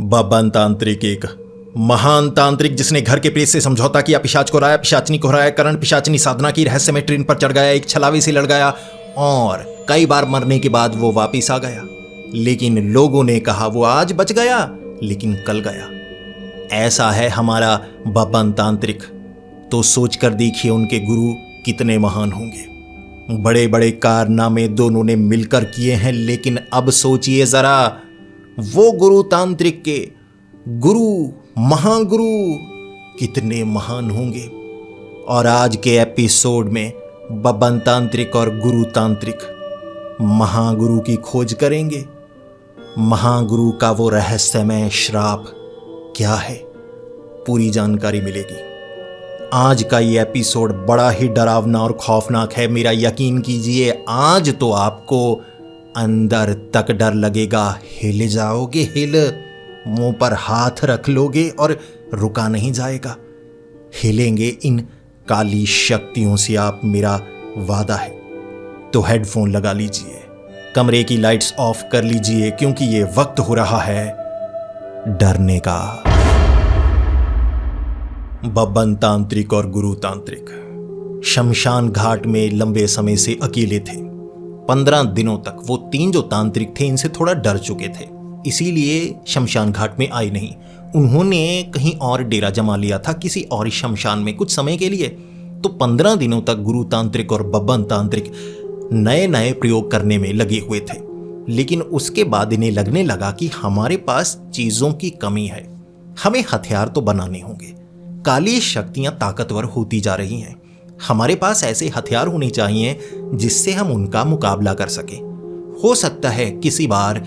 बब्बन तांत्रिक एक महान तांत्रिक जिसने घर के प्रेत से समझौता किया, पिशाच को हराया, पिशाचनी को हराया, करण पिशाचनी साधना की, रहस्यमय ट्रेन पर चढ़ गया, एक छलावे से लड़ गया और कई बार मरने के बाद वो वापिस आ गया। लेकिन लोगों ने कहा वो आज बच गया लेकिन कल गया। ऐसा है हमारा बब्बन तांत्रिक। तो सोचकर देखिए उनके गुरु कितने महान होंगे। बड़े बड़े कारनामे दोनों ने मिलकर किए हैं, लेकिन अब सोचिए जरा वो गुरु तांत्रिक के गुरु महागुरु कितने महान होंगे। और आज के एपिसोड में बब्बन तांत्रिक और गुरु तांत्रिक महागुरु की खोज करेंगे। महागुरु का वो रहस्यमय श्राप क्या है, पूरी जानकारी मिलेगी। आज का ये एपिसोड बड़ा ही डरावना और खौफनाक है। मेरा यकीन कीजिए, आज तो आपको अंदर तक डर लगेगा। हिल जाओगे, हिल मुंह पर हाथ रख लोगे और रुका नहीं जाएगा। हिलेंगे इन काली शक्तियों से आप, मेरा वादा है। तो हेडफोन लगा लीजिए, कमरे की लाइट्स ऑफ कर लीजिए, क्योंकि ये वक्त हो रहा है डरने का। बब्बन तांत्रिक और गुरु तांत्रिक शमशान घाट में लंबे समय से अकेले थे। 15 दिनों तक वो तीन जो तांत्रिक थे इनसे थोड़ा डर चुके थे, इसीलिए शमशान घाट में आए नहीं। उन्होंने कहीं और डेरा जमा लिया था, किसी और शमशान में कुछ समय के लिए। तो 15 दिनों तक गुरु तांत्रिक और बब्बन तांत्रिक नए नए प्रयोग करने में लगे हुए थे। लेकिन उसके बाद इन्हें लगने लगा कि हमारे पास चीजों की कमी है, हमें हथियार तो बनाने होंगे। काली शक्तियां ताकतवर होती जा रही हैं, हमारे पास ऐसे हथियार होने चाहिए जिससे हम उनका मुकाबला कर सकें। हो सकता है किसी बार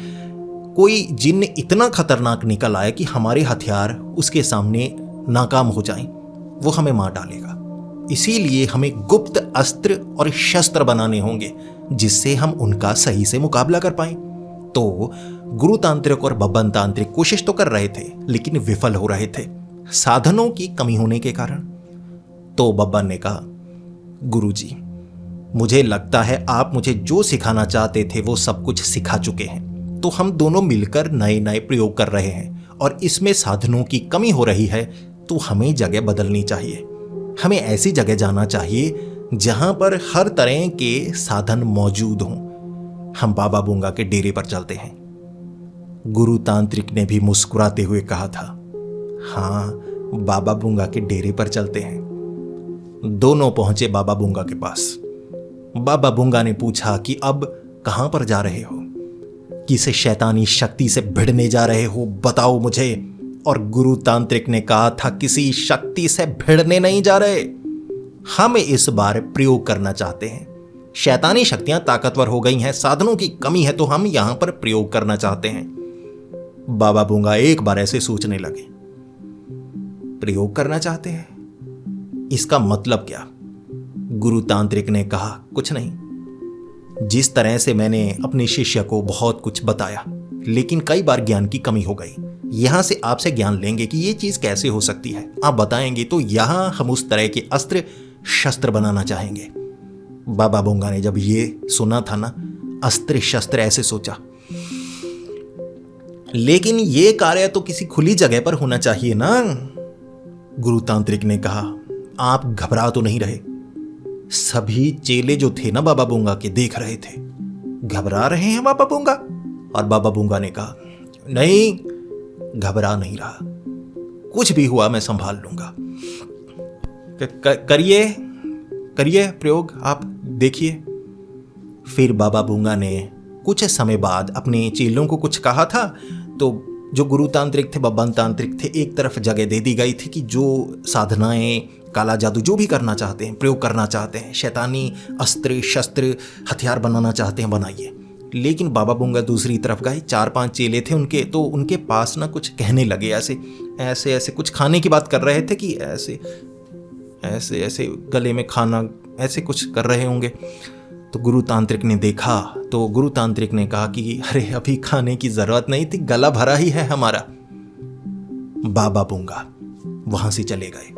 कोई जिन्न इतना खतरनाक निकल आए कि हमारे हथियार उसके सामने नाकाम हो जाएं, वो हमें मार डालेगा। इसीलिए हमें गुप्त अस्त्र और शस्त्र बनाने होंगे जिससे हम उनका सही से मुकाबला कर पाएं। तो गुरु तांत्रिक और बब्बन तांत्रिक कोशिश तो कर रहे थे, लेकिन विफल हो रहे थे साधनों की कमी होने के कारण। तो बब्बन ने कहा, गुरुजी, मुझे लगता है आप मुझे जो सिखाना चाहते थे वो सब कुछ सिखा चुके हैं। तो हम दोनों मिलकर नए नए प्रयोग कर रहे हैं और इसमें साधनों की कमी हो रही है, तो हमें जगह बदलनी चाहिए। हमें ऐसी जगह जाना चाहिए जहां पर हर तरह के साधन मौजूद हों। हम बाबा बूंगा के डेरे पर चलते हैं। गुरु तांत्रिक ने भी मुस्कुराते हुए कहा था, हाँ, बाबा बूंगा के डेरे पर चलते हैं। दोनों पहुंचे बाबा बूंगा के पास। बाबा बूंगा ने पूछा कि अब कहां पर जा रहे हो, किसे शैतानी शक्ति से भिड़ने जा रहे हो, बताओ मुझे। और गुरु तांत्रिक ने कहा था, किसी शक्ति से भिड़ने नहीं जा रहे, हम इस बार प्रयोग करना चाहते हैं। शैतानी शक्तियां ताकतवर हो गई हैं, साधनों की कमी है, तो हम यहां पर प्रयोग करना चाहते हैं। बाबा बूंगा एक बार ऐसे सोचने लगे, प्रयोग करना चाहते हैं, इसका मतलब क्या? गुरु तांत्रिक ने कहा, कुछ नहीं। जिस तरह से मैंने अपने शिष्य को बहुत कुछ बताया, लेकिन कई बार ज्ञान की कमी हो गई। यहां से आपसे ज्ञान लेंगे कि यह चीज कैसे हो सकती है, आप बताएंगे तो यहां हम उस तरह के अस्त्र शस्त्र बनाना चाहेंगे। बाबा बूंगा ने जब ये सुना था ना, अस्त्र शस्त्र, ऐसे सोचा, लेकिन ये कार्य तो किसी खुली जगह पर होना चाहिए ना। गुरु तांत्रिक ने कहा, आप घबरा तो नहीं रहे? सभी चेले जो थे ना बाबा बूंगा के देख रहे थे। घबरा रहे हैं बाबा बूंगा? और बाबा बूंगा ने कहा, नहीं, घबरा नहीं रहा, कुछ भी हुआ मैं संभाल लूंगा। करिए करिए प्रयोग, आप देखिए। फिर बाबा बूंगा ने कुछ समय बाद अपने चेलों को कुछ कहा था। तो जो गुरु तांत्रिक थे, बब्बन तांत्रिक थे, एक तरफ जगह दे दी गई थी कि जो साधनाएं, काला जादू जो भी करना चाहते हैं, प्रयोग करना चाहते हैं, शैतानी अस्त्र शस्त्र हथियार बनाना चाहते हैं, बनाइए। लेकिन बाबा बूंगा दूसरी तरफ गए। 4-5 चेले थे उनके, तो उनके पास ना कुछ कहने लगे, ऐसे ऐसे ऐसे कुछ खाने की बात कर रहे थे कि ऐसे ऐसे ऐसे गले में खाना, ऐसे कुछ कर रहे होंगे। तो गुरु तांत्रिक ने देखा, तो गुरु तांत्रिक ने कहा कि अरे अभी खाने की जरूरत नहीं थी, गला भरा ही है हमारा। बाबा बूंगा वहां से चले गए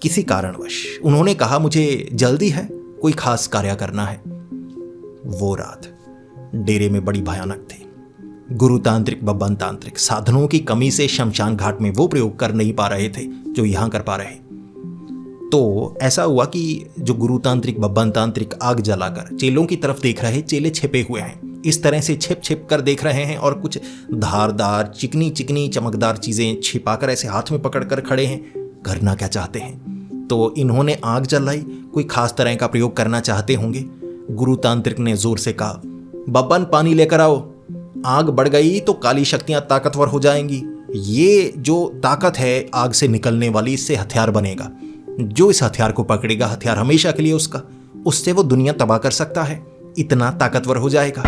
किसी कारणवश। उन्होंने कहा, मुझे जल्दी है, कोई खास कार्य करना है। वो रात डेरे में बड़ी भयानक थी। गुरु तांत्रिक बब्बन तांत्रिक साधनों की कमी से शमशान घाट में वो प्रयोग कर नहीं पा रहे थे जो यहां कर पा रहे। तो ऐसा हुआ कि जो गुरु तांत्रिक बब्बन तांत्रिक आग जलाकर चेलों की तरफ देख रहे, चेले छिपे हुए हैं, इस तरह से छिप छिप कर देख रहे हैं और कुछ धारदार चिकनी चिकनी चमकदार चीजें छिपाकर ऐसे हाथ में पकड़ कर खड़े हैं, करना क्या चाहते हैं। तो इन्होंने आग जलाई, कोई खास तरह का प्रयोग करना चाहते होंगे। गुरु तांत्रिक ने जोर से कहा, बब्बन पानी लेकर आओ, आग बढ़ गई तो काली शक्तियां ताकतवर हो जाएंगी। ये जो ताकत है आग से निकलने वाली, इससे हथियार बनेगा। जो इस हथियार को पकड़ेगा, हथियार हमेशा के लिए उसका, उससे वो दुनिया तबाह कर सकता है, इतना ताकतवर हो जाएगा।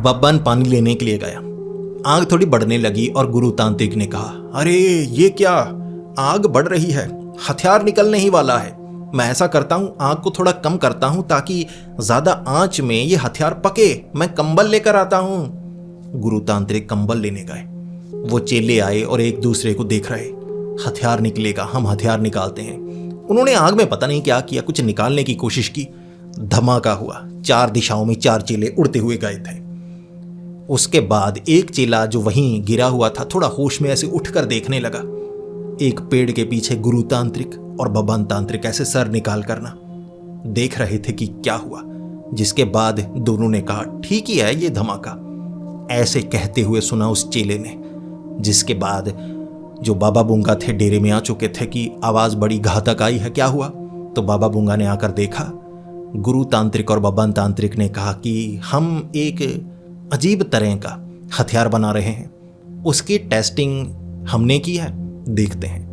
बब्बन पानी लेने के लिए गया, आग थोड़ी बढ़ने लगी और गुरु तांत्रिक ने कहा, अरे ये क्या, आग बढ़ रही है, हथियार निकलने ही वाला है। मैं ऐसा करता हूं, आग को थोड़ा कम करता हूं ताकि ज्यादा आंच में ये हथियार पके। मैं कंबल लेकर आता हूं। गुरु तांत्रिक कंबल लेने गए। वो चेले आए और एक दूसरे को देख रहे, हथियार निकलेगा, हम हथियार निकालते हैं। उन्होंने आग में पता नहीं क्या किया, कुछ निकालने की कोशिश की, धमाका हुआ, 4 दिशाओं में 4 चेले उड़ते हुए गए थे। उसके बाद एक चेला जो वहीं गिरा हुआ था थोड़ा होश में ऐसे उठकर देखने लगा। एक पेड़ के पीछे गुरु तांत्रिक और बब्बन तांत्रिक ऐसे सर निकाल करना देख रहे थे कि क्या हुआ। जिसके बाद दोनों ने कहा, ठीक ही है ये धमाका, ऐसे कहते हुए सुना उस चेले ने। जिसके बाद जो बाबा बूंगा थे डेरे में आ चुके थे कि आवाज बड़ी घातक आई है, क्या हुआ। तो बाबा बूंगा ने आकर देखा। गुरु तांत्रिक और बब्बन तांत्रिक ने कहा कि हम एक अजीब तरह का हथियार बना रहे हैं, उसकी टेस्टिंग हमने की है, देखते हैं।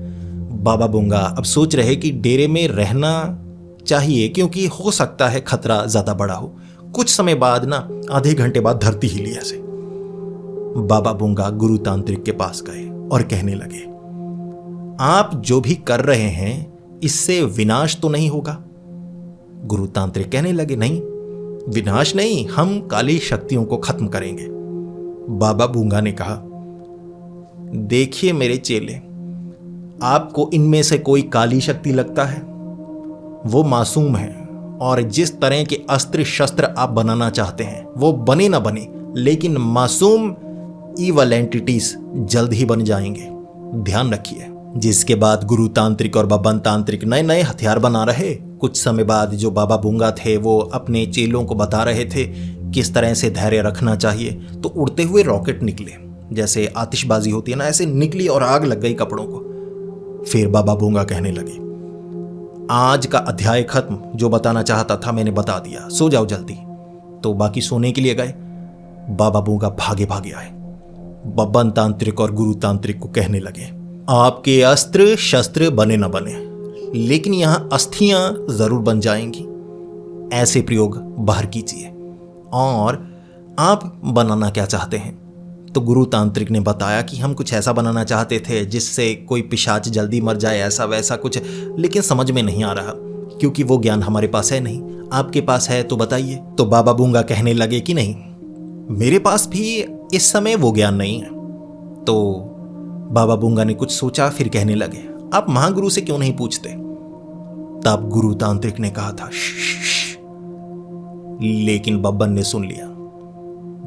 बाबा बूंगा अब सोच रहे कि डेरे में रहना चाहिए क्योंकि हो सकता है खतरा ज्यादा बड़ा हो। कुछ समय बाद ना, आधे घंटे बाद धरती हिली ऐसे। बाबा बूंगा गुरु तांत्रिक के पास गए और कहने लगे, आप जो भी कर रहे हैं इससे विनाश तो नहीं होगा। गुरु तांत्रिक कहने लगे, नहीं विनाश नहीं, हम काली शक्तियों को खत्म करेंगे। बाबा बूंगा ने कहा, देखिए मेरे चेले, आपको इनमें से कोई काली शक्ति लगता है? वो मासूम है और जिस तरह के अस्त्र शस्त्र आप बनाना चाहते हैं वो बने ना बने, लेकिन मासूम ईवल एंटिटीज जल्द ही बन जाएंगे, ध्यान रखिए। जिसके बाद गुरु तांत्रिक और बब्बन तांत्रिक नए नए हथियार बना रहे। कुछ समय बाद जो बाबा बूंगा थे वो अपने चेलों को बता रहे थे किस तरह से धैर्य रखना चाहिए। तो उड़ते हुए रॉकेट निकले, जैसे आतिशबाजी होती है ना, ऐसे निकली और आग लग गई कपड़ों को। फिर बाबा बूंगा कहने लगे, आज का अध्याय खत्म, जो बताना चाहता था मैंने बता दिया, सो जाओ जल्दी। तो बाकी सोने के लिए गए। बाबा बूंगा भागे भागे आए, बब्बन तांत्रिक और गुरु तांत्रिक को कहने लगे, आपके अस्त्र शस्त्र बने न बने, लेकिन यहां अस्थियां जरूर बन जाएंगी। ऐसे प्रयोग बाहर कीजिए। और आप बनाना क्या चाहते हैं? तो गुरु तांत्रिक ने बताया कि हम कुछ ऐसा बनाना चाहते थे जिससे कोई पिशाच जल्दी मर जाए, ऐसा वैसा कुछ, लेकिन समझ में नहीं आ रहा क्योंकि वो ज्ञान हमारे पास है नहीं। आपके पास है तो बताइए। तो बाबा बूंगा कहने लगे कि नहीं, मेरे पास भी इस समय वो ज्ञान नहीं है। तो बाबा बूंगा ने कुछ सोचा, फिर कहने लगे, आप महागुरु से क्यों नहीं पूछते? तब गुरु तांत्रिक ने कहा था श्श, लेकिन बब्बन ने सुन लिया।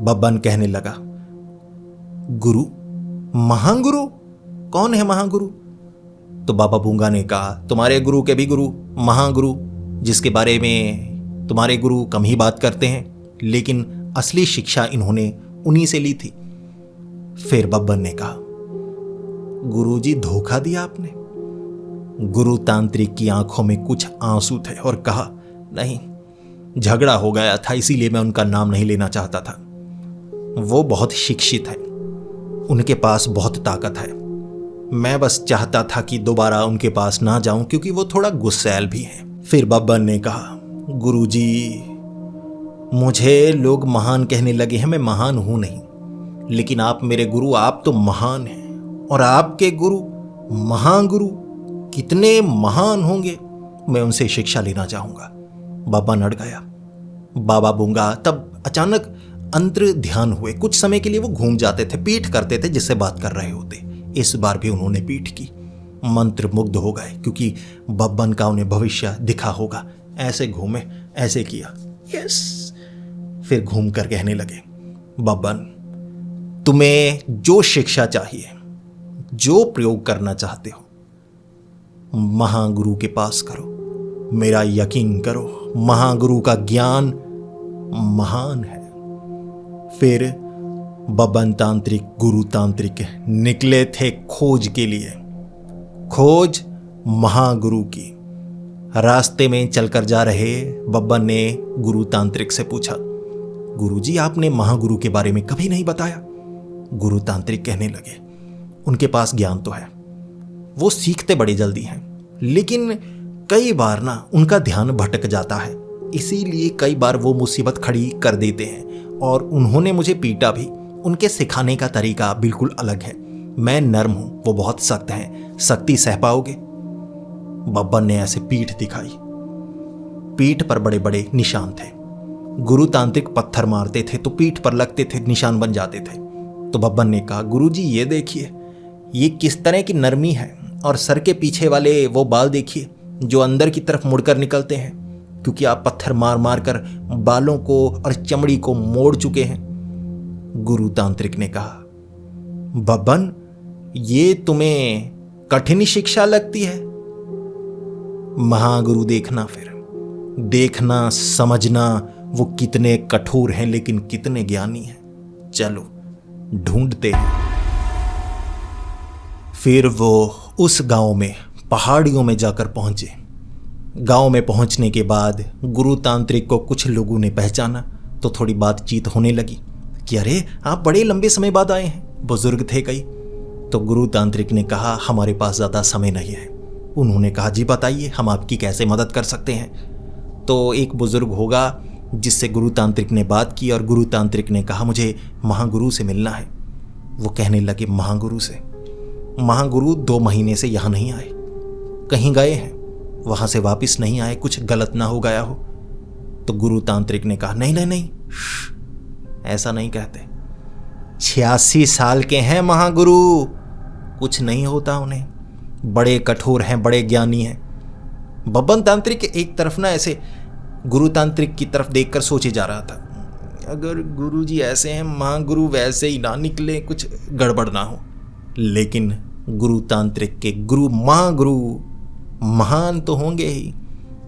बब्बन कहने लगा, गुरु? महागुरु? कौन है महागुरु? तो बाबा बूंगा ने कहा, तुम्हारे गुरु के भी गुरु, महागुरु, जिसके बारे में तुम्हारे गुरु कम ही बात करते हैं, लेकिन असली शिक्षा इन्होंने उन्हीं से ली थी। फिर बब्बन ने कहा, गुरुजी धोखा दिया आपने। गुरु तांत्रिक की आंखों में कुछ आंसू थे और कहा, नहीं, झगड़ा हो गया था, इसीलिए मैं उनका नाम नहीं लेना चाहता था। वो बहुत शिक्षित है, उनके पास बहुत ताकत है। मैं बस चाहता था कि दोबारा उनके पास ना जाऊं क्योंकि वो थोड़ा गुस्सैल भी हैं। फिर बब्बन ने कहा, गुरुजी, मुझे लोग महान कहने लगे हैं, मैं महान हूं नहीं, लेकिन आप मेरे गुरु, आप तो महान हैं। और आपके गुरु महागुरु कितने महान होंगे, मैं उनसे शिक्षा लेना चाहूंगा। बाबा नड़ गया। बाबा बूंगा तब अचानक अंतर ध्यान हुए। कुछ समय के लिए वो घूम जाते थे, पीठ करते थे जिससे बात कर रहे होते। इस बार भी उन्होंने पीठ की। मंत्र मुग्ध हो गए क्योंकि बब्बन का उन्हें भविष्य दिखा होगा। ऐसे घूमे, ऐसे किया, यस। फिर घूम कर कहने लगे, बब्बन, तुम्हें जो शिक्षा चाहिए, जो प्रयोग करना चाहते हो, महागुरु के पास करो। मेरा यकीन करो, महागुरु का ज्ञान महान है। फिर बब्बन तांत्रिक, गुरु तांत्रिक निकले थे खोज के लिए, खोज महागुरु की। रास्ते में चलकर जा रहे बब्बन ने गुरु तांत्रिक से पूछा, गुरुजी आपने महागुरु के बारे में कभी नहीं बताया। गुरु तांत्रिक कहने लगे, उनके पास ज्ञान तो है, वो सीखते बड़े जल्दी हैं, लेकिन कई बार ना उनका ध्यान भटक जाता है, इसीलिए कई बार वो मुसीबत खड़ी कर देते हैं। और उन्होंने मुझे पीटा भी। उनके सिखाने का तरीका बिल्कुल अलग है। मैं नर्म हूं, वो बहुत सख्त हैं। सख्ती सह पाओगे? बब्बन ने ऐसे पीठ दिखाई। पीठ पर बड़े बड़े निशान थे। गुरु तांत्रिक पत्थर मारते थे तो पीठ पर लगते थे, निशान बन जाते थे। तो बब्बन ने कहा, गुरुजी ये देखिए, ये किस तरह की नरमी है, और सर के पीछे वाले वो बाल देखिए जो अंदर की तरफ मुड़कर निकलते हैं, क्योंकि आप पत्थर मार मार कर बालों को और चमड़ी को मोड़ चुके हैं। गुरु तांत्रिक ने कहा, बब्बन ये तुम्हें कठिन शिक्षा लगती है? महागुरु देखना, फिर देखना, समझना वो कितने कठोर हैं लेकिन कितने ज्ञानी हैं। चलो ढूंढते हैं। फिर वो उस गांव में, पहाड़ियों में जाकर पहुंचे। गांव में पहुंचने के बाद गुरु तांत्रिक को कुछ लोगों ने पहचाना तो थोड़ी बातचीत होने लगी कि अरे आप बड़े लंबे समय बाद आए हैं, बुजुर्ग थे कई। तो गुरु तांत्रिक ने कहा, हमारे पास ज़्यादा समय नहीं है। उन्होंने कहा, जी बताइए, हम आपकी कैसे मदद कर सकते हैं। तो एक बुजुर्ग होगा जिससे गुरु तांत्रिक ने बात की, और गुरु तांत्रिक ने कहा, मुझे महागुरु से मिलना है। वो कहने लगे, महागुरु से? महागुरु 2 महीने से यहाँ नहीं आए, कहीं गए हैं, वहाँ से वापस नहीं आए, कुछ गलत ना हो गया हो। तो गुरु तांत्रिक ने कहा, नहीं नहीं नहीं, ऐसा नहीं कहते। 86 साल के हैं महागुरु, कुछ नहीं होता उन्हें, बड़े कठोर हैं, बड़े ज्ञानी हैं। बब्बन तांत्रिक एक तरफ ना ऐसे गुरु तांत्रिक की तरफ देखकर सोचे जा रहा था, अगर गुरुजी ऐसे हैं, महागुरु वैसे ही ना निकले, कुछ गड़बड़ ना हो। लेकिन गुरु तांत्रिक के गुरु, महागुरु महान तो होंगे ही।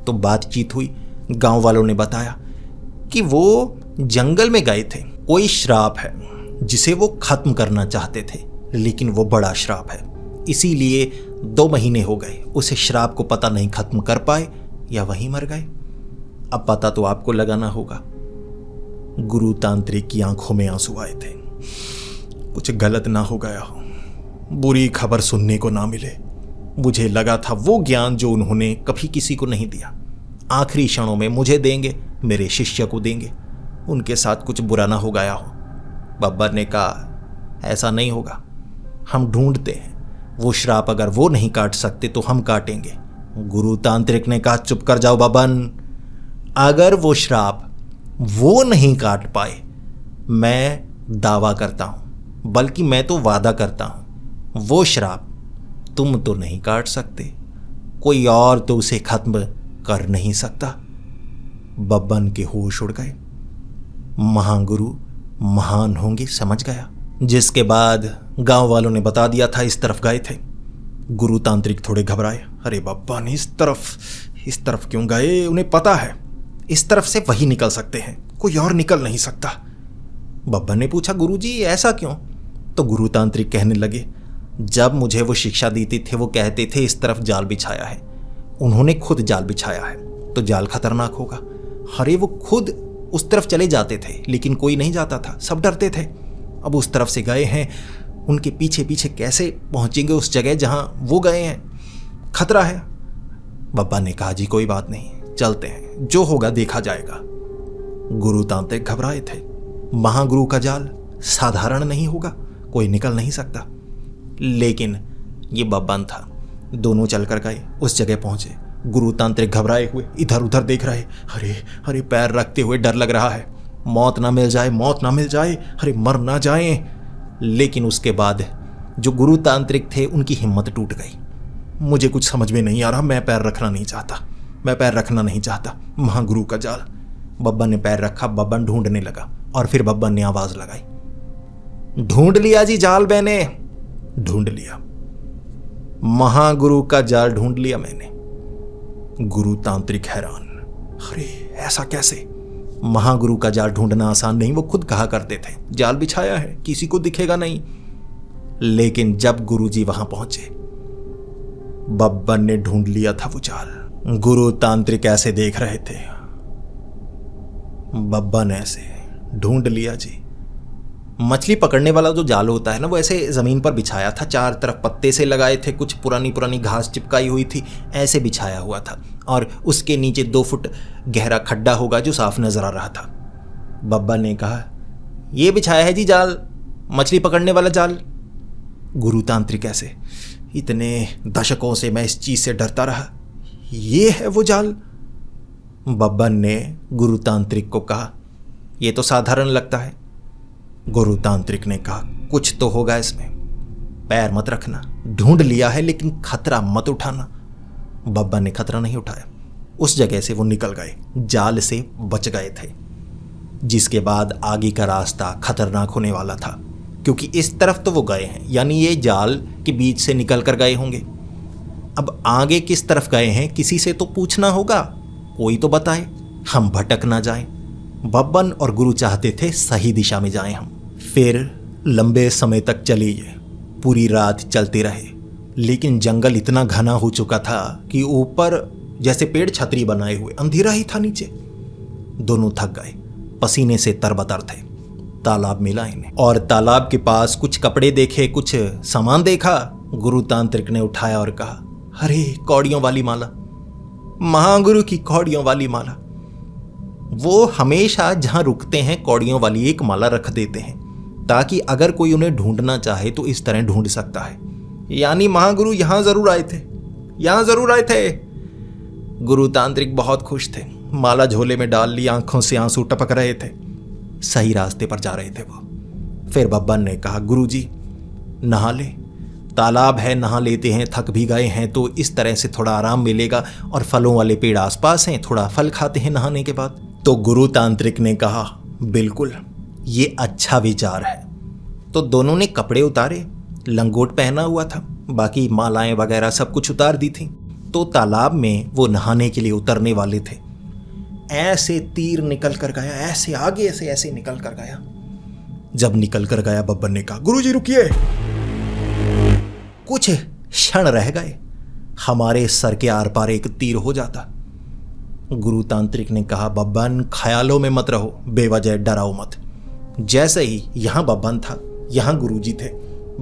तो बातचीत हुई। गांव वालों ने बताया कि वो जंगल में गए थे, कोई श्राप है जिसे वो खत्म करना चाहते थे, लेकिन वो बड़ा श्राप है, इसीलिए 2 महीने हो गए उसे श्राप को पता नहीं खत्म कर पाए, या वहीं मर गए। अब पता तो आपको लगाना होगा। गुरु तांत्रिक की आंखों में आंसू आए थे, कुछ गलत ना हो गया हो, बुरी खबर सुनने को ना मिले। मुझे लगा था वो ज्ञान जो उन्होंने कभी किसी को नहीं दिया, आखिरी क्षणों में मुझे देंगे, मेरे शिष्य को देंगे, उनके साथ कुछ बुरा ना हो गया हो। बब्बर ने कहा, ऐसा नहीं होगा, हम ढूंढते हैं, वो श्राप अगर वो नहीं काट सकते तो हम काटेंगे। गुरु तांत्रिक ने कहा, चुप कर जाओ बब्बन, अगर वो श्राप वो नहीं काट पाए, मैं दावा करता हूं, बल्कि मैं तो वादा करता हूं, वो श्राप तुम तो नहीं काट सकते, कोई और तो उसे खत्म कर नहीं सकता। बब्बन के होश उड़ गए। महागुरु महान होंगे, समझ गया। जिसके बाद गांव वालों ने बता दिया था इस तरफ गए थे। गुरु तांत्रिक थोड़े घबराए, अरे बब्बन इस तरफ क्यों गए? उन्हें पता है इस तरफ से वही निकल सकते हैं, कोई और निकल नहीं सकता। बब्बन ने पूछा, गुरुजी ऐसा क्यों? तो गुरु तांत्रिक कहने लगे, जब मुझे वो शिक्षा देते थे वो कहते थे इस तरफ जाल बिछाया है, उन्होंने खुद जाल बिछाया है तो जाल खतरनाक होगा। अरे वो खुद उस तरफ चले जाते थे लेकिन कोई नहीं जाता था, सब डरते थे। अब उस तरफ से गए हैं, उनके पीछे पीछे कैसे पहुंचेंगे उस जगह जहां वो गए हैं? खतरा है। बब्बा ने कहा, जी कोई बात नहीं, चलते हैं, जो होगा देखा जाएगा। गुरु तांत्रिक घबराए थे। महागुरु का जाल साधारण नहीं होगा, कोई निकल नहीं सकता। लेकिन ये बब्बन था। दोनों चलकर गए, उस जगह पहुंचे। गुरु तांत्रिक घबराए हुए इधर उधर देख रहे, अरे पैर रखते हुए डर लग रहा है, मौत ना मिल जाए, मौत ना मिल जाए, अरे मर ना जाए। लेकिन उसके बाद जो गुरु तांत्रिक थे उनकी हिम्मत टूट गई। मुझे कुछ समझ में नहीं आ रहा, मैं पैर रखना नहीं चाहता, महागुरु का जाल। बब्बन ने पैर रखा, बब्बन ढूंढने लगा, और फिर बब्बन ने आवाज लगाई, ढूंढ लिया जी जाल मैंने, ढूंढ लिया, महागुरु का जाल ढूंढ लिया मैंने। गुरु तांत्रिक हैरान, अरे ऐसा कैसे? महागुरु का जाल ढूंढना आसान नहीं, वो खुद कहा करते थे जाल बिछाया है, किसी को दिखेगा नहीं। लेकिन जब गुरुजी वहां पहुंचे, बब्बन ने ढूंढ लिया था वो जाल। गुरु तांत्रिक ऐसे देख रहे थे, बब्बन ऐसे, ढूंढ लिया जी। मछली पकड़ने वाला जो जाल होता है ना, वो ऐसे जमीन पर बिछाया था, चार तरफ पत्ते से लगाए थे, कुछ पुरानी पुरानी घास चिपकाई हुई थी, ऐसे बिछाया हुआ था, और उसके नीचे 2 फुट गहरा खड्डा होगा जो साफ नजर आ रहा था। बब्बा ने कहा, ये बिछाया है जी जाल, मछली पकड़ने वाला जाल। गुरु तांत्रिक ऐसे, इतने दशकों से मैं इस चीज से डरता रहा, ये है वो जाल। बब्बन ने गुरु तांत्रिक को कहा, ये तो साधारण लगता है। गुरु तांत्रिक ने कहा, कुछ तो होगा इसमें, पैर मत रखना, ढूंढ लिया है लेकिन खतरा मत उठाना। बब्बन ने खतरा नहीं उठाया, उस जगह से वो निकल गए, जाल से बच गए थे। जिसके बाद आगे का रास्ता खतरनाक होने वाला था, क्योंकि इस तरफ तो वो गए हैं, यानी ये जाल के बीच से निकल कर गए होंगे। अब आगे किस तरफ गए हैं किसी से तो पूछना होगा, कोई तो बताए, हम भटक ना जाएं। बब्बन और गुरु चाहते थे सही दिशा में जाएं हम। फिर लंबे समय तक चली ये, पूरी रात चलते रहे, लेकिन जंगल इतना घना हो चुका था कि ऊपर जैसे पेड़ छतरी बनाए हुए, अंधेरा ही था नीचे। दोनों थक गए, पसीने से तरबतर थे। तालाब मिला इन्हें, और तालाब के पास कुछ कपड़े देखे, कुछ सामान देखा। गुरु तांत्रिक ने उठाया और कहा, अरे कौड़ियों वाली माला, महागुरु की कौड़ियों वाली माला। वो हमेशा जहां रुकते हैं कौड़ियों वाली एक माला रख देते हैं, ताकि अगर कोई उन्हें ढूंढना चाहे तो इस तरह ढूंढ सकता है। यानी महागुरु यहां जरूर आए थे, यहां जरूर आए थे। गुरु तांत्रिक बहुत खुश थे, माला झोले में डाल ली, आंखों से आंसू टपक रहे थे। सही रास्ते पर जा रहे थे वो। फिर बब्बन ने कहा, गुरुजी नहा ले, तालाब है, नहा लेते हैं, थक भी गए हैं तो इस तरह से थोड़ा आराम मिलेगा, और फलों वाले पेड़ आसपास हैं, थोड़ा फल खाते हैं नहाने के बाद। तो गुरु तांत्रिक ने कहा, बिल्कुल ये अच्छा विचार है। तो दोनों ने कपड़े उतारे, लंगोट पहना हुआ था, बाकी मालाएं वगैरह सब कुछ उतार दी थी। तो तालाब में वो नहाने के लिए उतरने वाले थे। ऐसे तीर निकल कर गया, ऐसे आगे से ऐसे निकल कर गया। जब निकल कर गया, बब्बन ने कहा, गुरुजी रुकिए। कुछ क्षण रह गए, हमारे सर के आर पार एक तीर हो जाता। गुरु तांत्रिक ने कहा, बब्बन ख्यालों में मत रहो, बेवजह डराओ मत। जैसे ही यहां बब्बन था, यहां गुरुजी थे,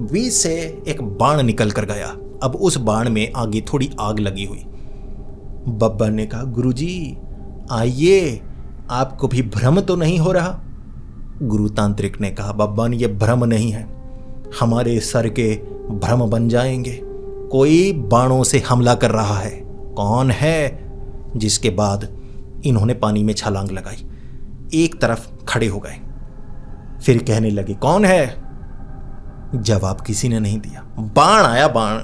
बीच से एक बाण निकल कर गया। अब उस बाण में आगे थोड़ी आग लगी हुई। बब्बन ने कहा, गुरुजी आइए, आपको भी भ्रम तो नहीं हो रहा? गुरु तांत्रिक ने कहा, बब्बन ये भ्रम नहीं है, हमारे सर के भ्रम बन जाएंगे। कोई बाणों से हमला कर रहा है, कौन है? जिसके बाद इन्होंने पानी में छलांग लगाई, एक तरफ खड़े हो गए। फिर कहने लगे, कौन है? जवाब किसी ने नहीं दिया। बाण आया, बाण,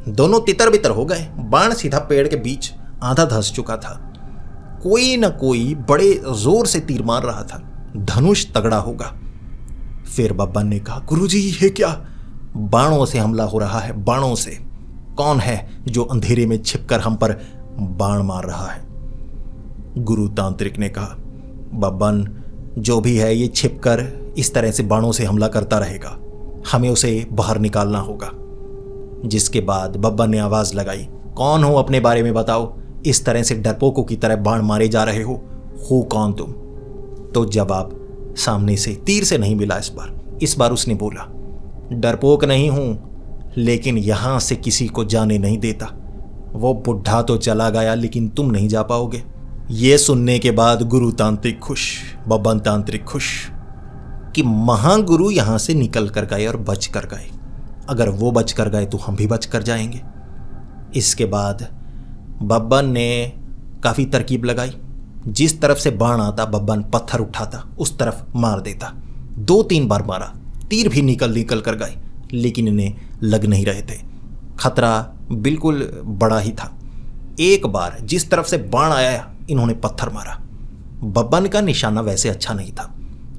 दोनों तितर बितर हो गए। बाण सीधा पेड़ के बीच, आधा धंस चुका था। कोई न कोई बड़े जोर से तीर मार रहा था, धनुष तगड़ा होगा। फिर बब्बन ने कहा, गुरुजी ये क्या? बाणों से हमला हो रहा है, बाणों से। कौन है जो अंधेरे में छिपकर हम पर बाण मार रहा है? गुरु तांत्रिक ने कहा, बब्बन जो भी है ये छिपकर इस तरह से बाणों से हमला करता रहेगा, हमें उसे बाहर निकालना होगा। जिसके बाद बब्बन ने आवाज लगाई, कौन हो, अपने बारे में बताओ, इस तरह से डरपोकों की तरह बाण मारे जा रहे हो कौन तुम? तो जवाब सामने से तीर से नहीं मिला। इस बार उसने बोला, डरपोक नहीं हूं, लेकिन यहां से किसी को जाने नहीं देता। वो बुढ़ा तो चला गया, लेकिन तुम नहीं जा पाओगे। ये सुनने के बाद गुरु तांत्रिक खुश, बब्बन तांत्रिक खुश कि महागुरु यहां से निकल कर गए और बच कर गए। अगर वो बच कर गए तो हम भी बच कर जाएंगे। इसके बाद बब्बन ने काफी तरकीब लगाई। जिस तरफ से बाण आता, बब्बन पत्थर उठाता, उस तरफ मार देता। 2-3 बार मारा, तीर भी निकल कर गए, लेकिन इन्हें लग नहीं रहे थे। खतरा बिल्कुल बड़ा ही था। एक बार जिस तरफ से बाण आया, इन्होंने पत्थर मारा। बब्बन का निशाना वैसे अच्छा नहीं था,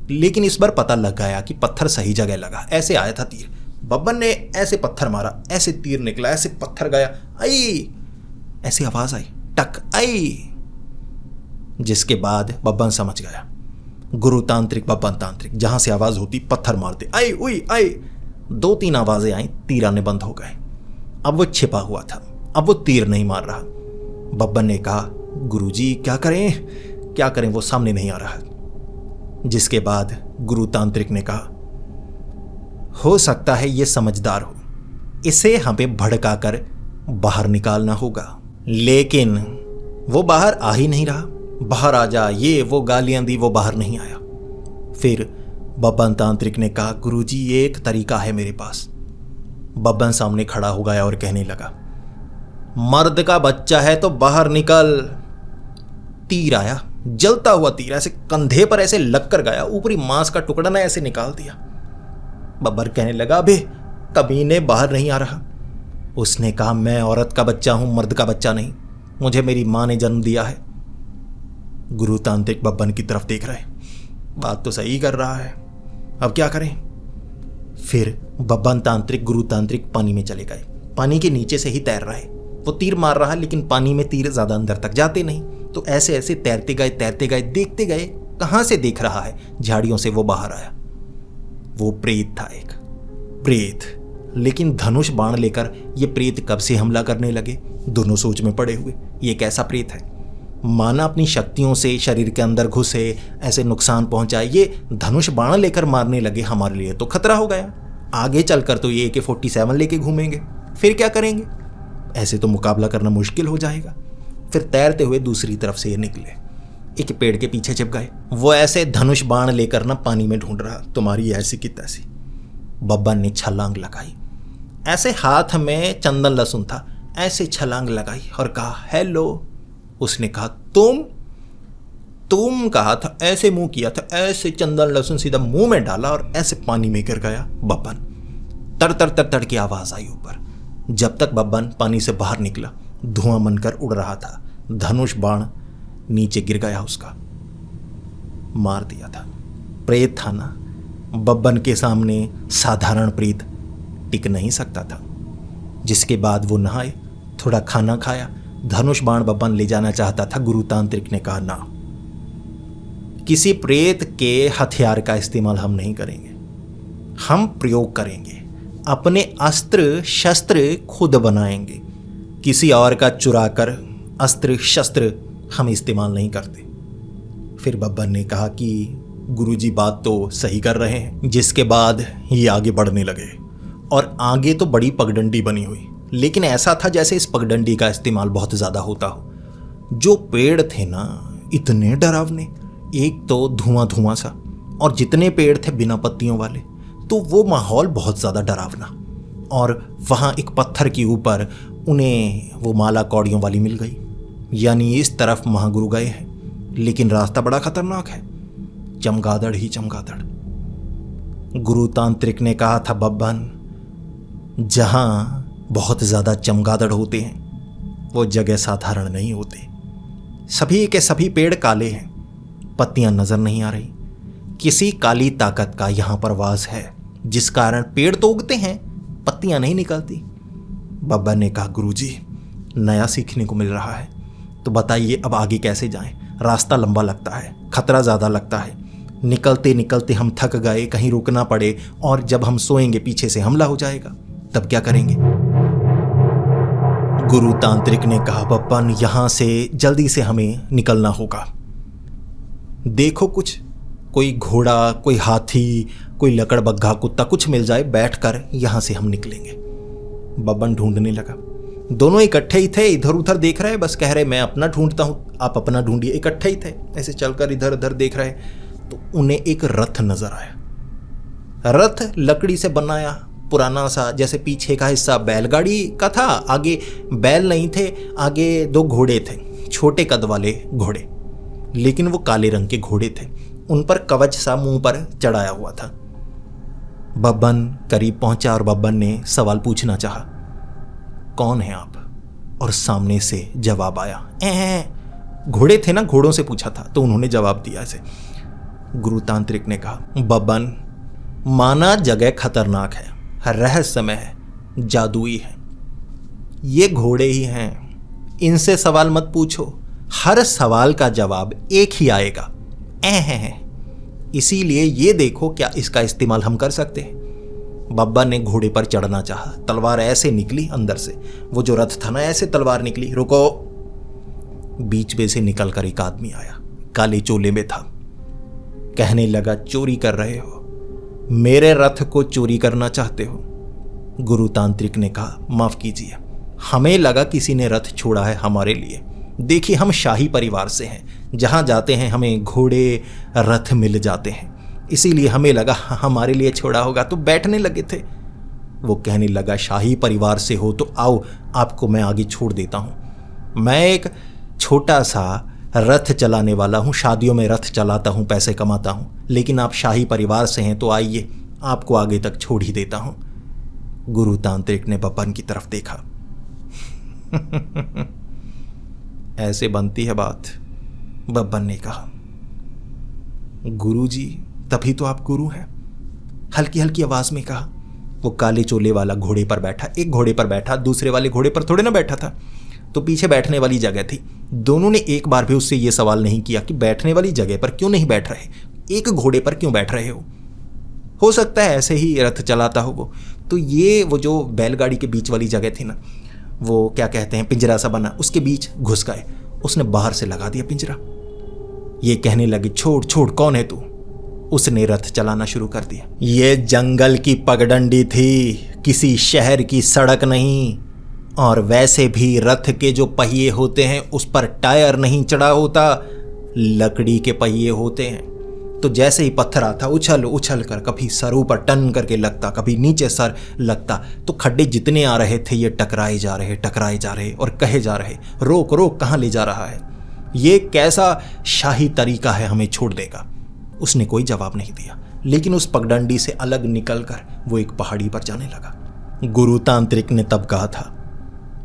लेकिन इस बार पता लग गया कि पत्थर सही जगह लगा। ऐसे आया था तीर, बब्बन ने ऐसे पत्थर मारा, ऐसे तीर निकला, ऐसे पत्थर गया, आई ऐसी आवाज आई, टक आई। जिसके बाद बब्बन समझ गया, गुरु तांत्रिक बब्बन तांत्रिक, जहां से आवाज होती पत्थर मारते, आई उई आई। 2-3 आवाजें आई, तीर आने बंद हो गए। अब वो छिपा हुआ था, अब वो तीर नहीं मार रहा। बब्बन ने कहा, गुरुजी क्या करें क्या करें, वो सामने नहीं आ रहा। जिसके बाद गुरु तांत्रिक ने कहा, हो सकता है ये समझदार हो, इसे हमें भड़काकर बाहर निकालना होगा। लेकिन वो बाहर आ ही नहीं रहा। बाहर आ जा, ये वो गालियां दी, वो बाहर नहीं आया। फिर बब्बन तांत्रिक ने कहा, गुरुजी एक तरीका है मेरे पास। बब्बन सामने खड़ा हो गया और कहने लगा, मर्द का बच्चा है तो बाहर निकल। तीर आया, जलता हुआ तीर, ऐसे कंधे पर ऐसे लग कर गया, ऊपरी मांस का टुकड़ा ना ऐसे निकाल दिया। बब्बर कहने लगा, अबे कमीने बाहर नहीं आ रहा। उसने कहा, मैं औरत का बच्चा हूं, मर्द का बच्चा नहीं, मुझे मेरी मां ने जन्म दिया है। गुरु तांत्रिक बब्बन की तरफ देख रहे, बात तो सही कर रहा है, अब क्या करें। फिर बब्बन तांत्रिक गुरु तांत्रिक पानी में चले गए। पानी के नीचे से ही तैर रहे, वो तीर मार रहा है लेकिन पानी में तीर ज्यादा अंदर तक जाते नहीं, तो ऐसे ऐसे तैरते गए, देखते गए कहां से देख रहा है, झाड़ियों से वो बाहर आया। वो प्रेत था, एक प्रेत, लेकिन धनुष बाण लेकर ये प्रेत कब से हमला करने लगे। दोनों सोच में पड़े हुए, ये कैसा प्रेत है, माना अपनी शक्तियों से शरीर के अंदर घुसे, ऐसे नुकसान पहुंचाए, ये धनुष बाण लेकर मारने लगे, हमारे लिए तो खतरा हो गया। आगे चलकर तो ये AK-47 लेके घूमेंगे, फिर क्या करेंगे, ऐसे तो मुकाबला करना मुश्किल हो जाएगा। फिर तैरते हुए दूसरी तरफ से ये निकले, एक पेड़ के पीछे छिप गए। वो ऐसे धनुष बाण लेकर ना पानी में ढूंढ रहा, तुम्हारी ऐसी की तैसी। बब्बन ने छलांग लगाई, ऐसे हाथ में चंदन लहसुन था, ऐसे छलांग लगाई और कहा, हेलो। उसने कहा, तुम कहा था, ऐसे मुंह किया था, ऐसे चंदन लहसुन सीधा मुंह में डाला और ऐसे पानी में गिर गया बब्बन। तर तर तर तर की आवाज आई ऊपर। जब तक बब्बन पानी से बाहर निकला, धुआं बनकर उड़ रहा था, धनुष बाण नीचे गिर गया, उसका मार दिया था। प्रेत था ना, बब्बन के सामने साधारण प्रेत टिक नहीं सकता था। जिसके बाद वो नहाए, थोड़ा खाना खाया, धनुष बाण बब्बन ले जाना चाहता था। गुरु तांत्रिक ने कहा, ना, किसी प्रेत के हथियार का इस्तेमाल हम नहीं करेंगे, हम प्रयोग करेंगे, अपने अस्त्र शस्त्र खुद बनाएंगे, किसी और का चुरा कर अस्त्र शस्त्र हम इस्तेमाल नहीं करते। फिर बब्बन ने कहा कि गुरुजी बात तो सही कर रहे हैं। जिसके बाद ये आगे बढ़ने लगे और आगे तो बड़ी पगडंडी बनी हुई, लेकिन ऐसा था जैसे इस पगडंडी का इस्तेमाल बहुत ज़्यादा होता हो। जो पेड़ थे ना, इतने डरावने, एक तो धुआं धुआं सा, और जितने पेड़ थे बिना पत्तियों वाले, तो वो माहौल बहुत ज़्यादा डरावना। और वहाँ एक पत्थर के ऊपर उन्हें वो माला कौड़ियों वाली मिल गई, यानी इस तरफ महागुरु गए हैं, लेकिन रास्ता बड़ा खतरनाक है, चमगादड़ ही चमगादड़। गुरु तांत्रिक ने कहा था, बब्बन, जहां बहुत ज्यादा चमगादड़ होते हैं वो जगह साधारण नहीं होते। सभी के सभी पेड़ काले हैं, पत्तियां नजर नहीं आ रही, किसी काली ताकत का यहां पर वास है, जिस कारण पेड़ तो उगते हैं, पत्तियां नहीं निकलती। बब्बन ने कहा, गुरुजी, नया सीखने को मिल रहा है, तो बताइए अब आगे कैसे जाएं। रास्ता लंबा लगता है, खतरा ज़्यादा लगता है, निकलते निकलते हम थक गए, कहीं रुकना पड़े, और जब हम सोएंगे पीछे से हमला हो जाएगा, तब क्या करेंगे। गुरु तांत्रिक ने कहा, बब्बन, यहां से जल्दी से हमें निकलना होगा। देखो कुछ, कोई घोड़ा, कोई हाथी, कोई लकड़बग्घा कुत्ता, कुछ मिल जाए, बैठकर यहां से हम निकलेंगे। बब्बन ढूंढने लगा। दोनों इकट्ठे ही थे, इधर उधर देख रहे, बस कह रहे मैं अपना ढूंढता हूं, आप अपना ढूंढिए। इकट्ठे ही थे, ऐसे चलकर इधर उधर देख रहे, तो उन्हें एक रथ नजर आया। रथ लकड़ी से बनाया, पुराना सा, जैसे पीछे का हिस्सा बैलगाड़ी का था, आगे बैल नहीं थे, आगे 2 घोड़े थे, छोटे कद वाले घोड़े, लेकिन वो काले रंग के घोड़े थे, उन पर कवच सा मुंह पर चढ़ाया हुआ था। बब्बन करीब पहुंचा और बब्बन ने सवाल पूछना चाहा, कौन है आप? और सामने से जवाब आया, घोड़े थे ना, घोड़ों से पूछा था, तो उन्होंने जवाब दिया ऐसे, गुरुतांत्रिक ने कहा। बब्बन, माना जगह खतरनाक है, रहस्यमय है, जादुई है। ये घोड़े ही हैं, इनसे सवाल मत पूछो, हर सवाल का जवाब एक ही आएगा, है। इसीलिए ये देखो क्या इसका इस्तेमाल हम कर सकते हैं। बब्बन ने घोड़े पर चढ़ना चाहा, तलवार ऐसे निकली अंदर से, वो जो रथ था ना ऐसे तलवार निकली। रुको। बीच में से निकलकर एक आदमी आया, काले चोले में था। कहने लगा, चोरी कर रहे हो, मेरे रथ को चोरी करना चाहते हो? गुरुतांत्रिक ने कहा, माफ कीजिए, हमें लगा किसी ने रथ छोड़ा है हमारे लिए। देखिए, हम शाही परिवार से हैं, जहां जाते हैं हमें घोड़े रथ मिल जाते हैं, इसीलिए हमें लगा हमारे लिए छोड़ा होगा तो बैठने लगे थे। वो कहने लगा, शाही परिवार से हो तो आओ, आपको मैं आगे छोड़ देता हूं। मैं एक छोटा सा रथ चलाने वाला हूं, शादियों में रथ चलाता हूं, पैसे कमाता हूं, लेकिन आप शाही परिवार से हैं तो आइए, आपको आगे तक छोड़ ही देता हूं। गुरुतांत्रिक ने बब्बन की तरफ देखा। ऐसे बनती है बात, बब्बन ने कहा। गुरुजी, तभी तो आप गुरु हैं, हल्की हल्की आवाज में कहा। वो काले चोले वाला घोड़े पर बैठा, एक घोड़े पर बैठा, दूसरे वाले घोड़े पर थोड़े ना बैठा था, तो पीछे बैठने वाली जगह थी। दोनों ने एक बार भी उससे यह सवाल नहीं किया कि बैठने वाली जगह पर क्यों नहीं बैठ रहे, एक घोड़े पर क्यों बैठ रहे हो सकता है ऐसे ही रथ चलाता हो वो। तो ये वो जो बैलगाड़ी के बीच वाली जगह थी ना, वो क्या कहते हैं, पिंजरा सा बना, उसके बीच घुस गए। उसने बाहर से लगा दिया पिंजरा। ये कहने लगे, छोड़ छोड़, कौन है तू? उसने रथ चलाना शुरू कर दिया। ये जंगल की पगडंडी थी, किसी शहर की सड़क नहीं, और वैसे भी रथ के जो पहिए होते हैं उस पर टायर नहीं चढ़ा होता, लकड़ी के पहिए होते हैं। तो जैसे ही पत्थर आता, उछल उछल कर कभी सर ऊपर टन करके लगता, कभी नीचे सर लगता, तो खड्डे जितने आ रहे थे ये टकराए जा रहे और कहे जा रहे, रोक रोक, कहाँ ले जा रहा है? ये कैसा शाही तरीका है हमें छोड़ने का? उसने कोई जवाब नहीं दिया, लेकिन उस पगडंडी से अलग निकलकर वो एक पहाड़ी पर जाने लगा। गुरुतांत्रिक ने तब कहा था,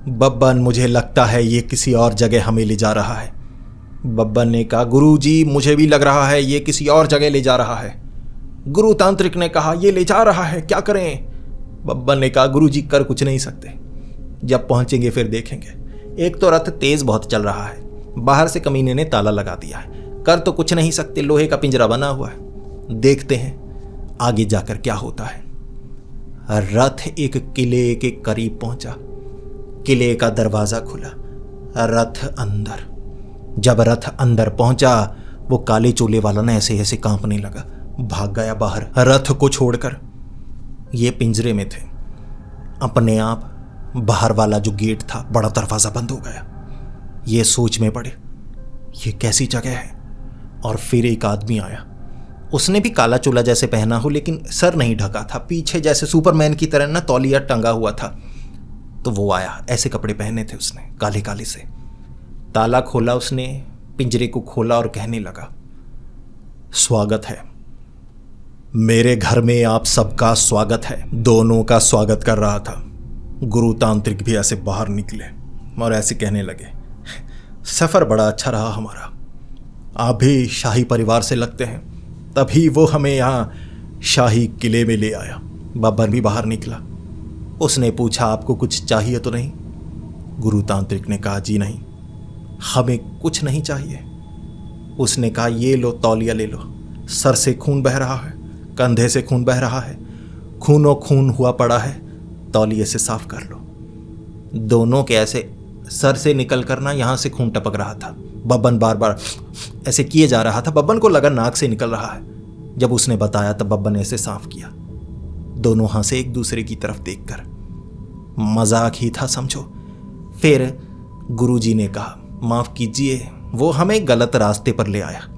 बब्बन, मुझे लगता है ये किसी और जगह हमें ले जा रहा है। बब्बन ने कहा, गुरुजी, मुझे भी लग रहा है ये किसी और जगह ले जा रहा है। गुरुतांत्रिक ने कहा, ये ले जा रहा है, क्या करें? बब्बन ने कहा, गुरुजी, कर कुछ नहीं सकते, जब पहुंचेंगे फिर देखेंगे। एक तो रथ तेज बहुत चल रहा है, बाहर से कमीने ने ताला लगा दिया है, कर तो कुछ नहीं सकते, लोहे का पिंजरा बना हुआ है, देखते हैं आगे जाकर क्या होता है। रथ एक किले के करीब पहुंचा, किले का दरवाजा खुला, रथ अंदर। जब रथ अंदर पहुंचा, वो काले चोले वाला ना ऐसे ऐसे कांपने लगा, भाग गया बाहर रथ को छोड़कर। ये पिंजरे में थे, अपने आप बाहर वाला जो गेट था, बड़ा दरवाजा बंद हो गया। ये सोच में पड़े, ये कैसी जगह है? और फिर एक आदमी आया, उसने भी काला चोला जैसे पहना हो, लेकिन सर नहीं ढका था, पीछे जैसे सुपरमैन की तरह ना तौलिया टंगा हुआ था। तो वो आया, ऐसे कपड़े पहने थे उसने, काले काले से। ताला खोला उसने, पिंजरे को खोला और कहने लगा, स्वागत है, मेरे घर में आप सबका स्वागत है। दोनों का स्वागत कर रहा था। गुरुतांत्रिक भी ऐसे बाहर निकले और ऐसे कहने लगे, सफ़र बड़ा अच्छा रहा हमारा, आप भी शाही परिवार से लगते हैं, तभी वो हमें यहाँ शाही किले में ले आया। बब्बन भी बाहर निकला। उसने पूछा, आपको कुछ चाहिए तो नहीं? गुरुतांत्रिक ने कहा, जी नहीं, हमें कुछ नहीं चाहिए। उसने कहा, ये लो तौलिया ले लो, सर से खून बह रहा है, कंधे से खून बह रहा है, खूनो खून हुआ पड़ा है, तौलिए से साफ कर लो। दोनों के ऐसे सर से निकल कर ना यहाँ से खून टपक रहा था। बब्बन बार बार ऐसे किए जा रहा था, बब्बन को लगा नाक से निकल रहा है। जब उसने बताया तब बब्बन ऐसे साफ किया। दोनों हंसे एक दूसरे की तरफ देखकर, मजाक ही था समझो। फिर गुरुजी ने कहा, माफ कीजिए, वो हमें गलत रास्ते पर ले आया।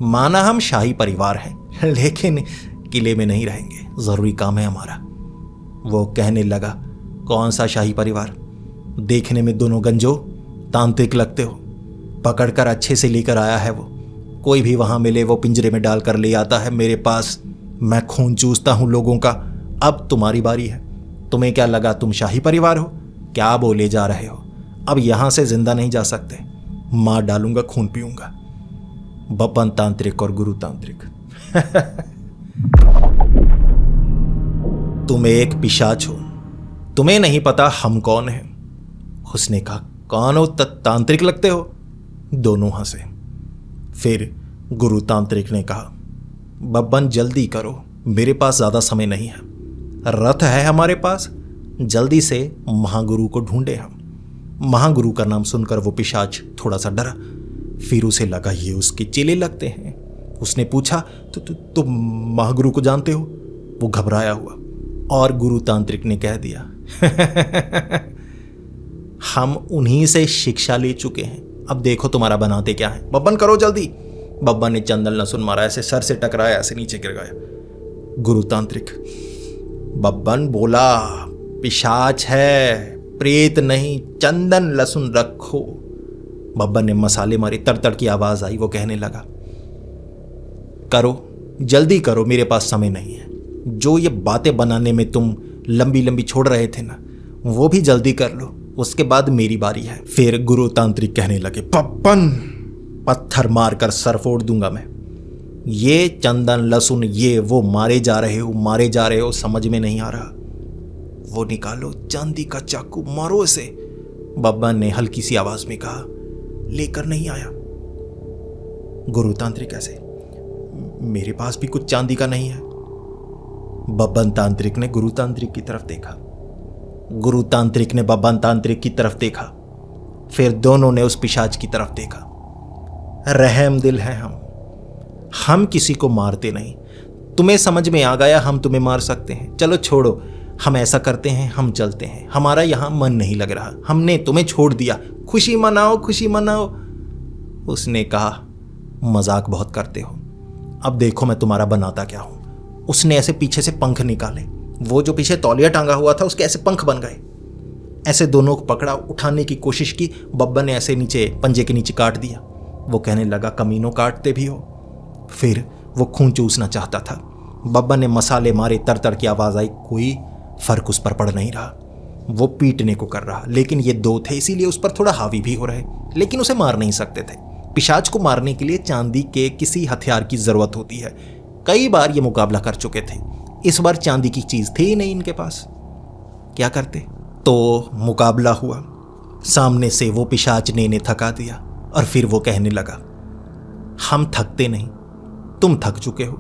माना हम शाही परिवार हैं, लेकिन किले में नहीं रहेंगे, जरूरी काम है हमारा। वो कहने लगा, कौन सा शाही परिवार? देखने में दोनों गंजो तांत्रिक लगते हो, पकड़कर अच्छे से लेकर आया है वो। कोई भी वहां मिले वो पिंजरे में डालकर ले आता है मेरे पास, मैं खून चूसता हूं लोगों का। अब तुम्हारी बारी है, तुम्हें क्या लगा तुम शाही परिवार हो? क्या बोले जा रहे हो? अब यहां से जिंदा नहीं जा सकते, मार डालूंगा, खून पीऊंगा। बब्बन तांत्रिक और गुरु तांत्रिक तुम एक पिशाच हो, तुम्हें नहीं पता हम कौन हैं। उसने कहा, कौन हो? तांत्रिक लगते हो। दोनों हंसे। फिर गुरु तांत्रिक ने कहा, बब्बन जल्दी करो, मेरे पास ज्यादा समय नहीं है। रथ है हमारे पास, जल्दी से महागुरु को ढूंढे हम। महागुरु का नाम सुनकर वो पिशाच थोड़ा सा डरा। फिर उसे लगा ये उसके चेले लगते हैं। उसने पूछा, तो महागुरु को जानते हो? वो घबराया हुआ। और गुरु तांत्रिक ने कह दिया, हम उन्हीं से शिक्षा ले चुके हैं, अब देखो तुम्हारा बनाते क्या है। बब्बन करो जल्दी। बब्बन ने चंदन लहसुन मारा, ऐसे सर से टकराया, ऐसे नीचे गिर गया। गुरु तांत्रिक, बब्बन बोला, पिशाच है, प्रेत नहीं, चंदन लहसुन रखो। बब्बन ने मसाले मारे, तड़तड़ की आवाज आई। वो कहने लगा, करो जल्दी करो, मेरे पास समय नहीं है। जो ये बातें बनाने में तुम लंबी लंबी छोड़ रहे थे ना, वो भी जल्दी कर लो, उसके बाद मेरी बारी है। फिर गुरु तांत्रिक कहने लगे, पप्पन पत्थर मारकर सर फोड़ दूंगा मैं। ये चंदन लहसुन ये वो मारे जा रहे हो, समझ में नहीं आ रहा। वो निकालो चांदी का चाकू, मारो इसे। बब्बन ने हल्की सी आवाज में कहा, लेकर नहीं आया। गुरु तांत्रिक ऐसे, मेरे पास भी कुछ चांदी का नहीं है। बब्बन तांत्रिक ने गुरु तांत्रिक की तरफ देखा, गुरु तांत्रिक ने बब्बन तांत्रिक की तरफ देखा, फिर दोनों ने उस पिशाच की तरफ देखा। रहम दिल हैं हम किसी को मारते नहीं। तुम्हें समझ में आ गया हम तुम्हें मार सकते हैं, चलो छोड़ो, हम ऐसा करते हैं, हम चलते हैं, हमारा यहां मन नहीं लग रहा, हमने तुम्हें छोड़ दिया, खुशी मनाओ खुशी मनाओ। उसने कहा, मजाक बहुत करते हो, अब देखो मैं तुम्हारा बनाता क्या हूं। उसने ऐसे पीछे से पंख निकाले, वो जो पीछे तौलिया टांगा हुआ था उसके ऐसे पंख बन गए। ऐसे दोनों को पकड़ा, उठाने की कोशिश की, बब्बन ने ऐसे नीचे पंजे के नीचे काट दिया। वो कहने लगा, कमीनों काटते भी हो। फिर वो खून चूसना चाहता था। बब्बन ने मसाले मारे, तरतर की आवाज आई, कोई फर्क उस पर पड़ नहीं रहा। वो पीटने को कर रहा, लेकिन ये दो थे इसीलिए उस पर थोड़ा हावी भी हो रहे, लेकिन उसे मार नहीं सकते थे। पिशाच को मारने के लिए चांदी के किसी हथियार की जरूरत होती है। कई बार ये मुकाबला कर चुके थे, इस बार चांदी की चीज थी ही नहीं इनके पास, क्या करते। तो मुकाबला हुआ, सामने से वो पिशाच ने इन्हें थका दिया और फिर वो कहने लगा, हम थकते नहीं, तुम थक चुके हो,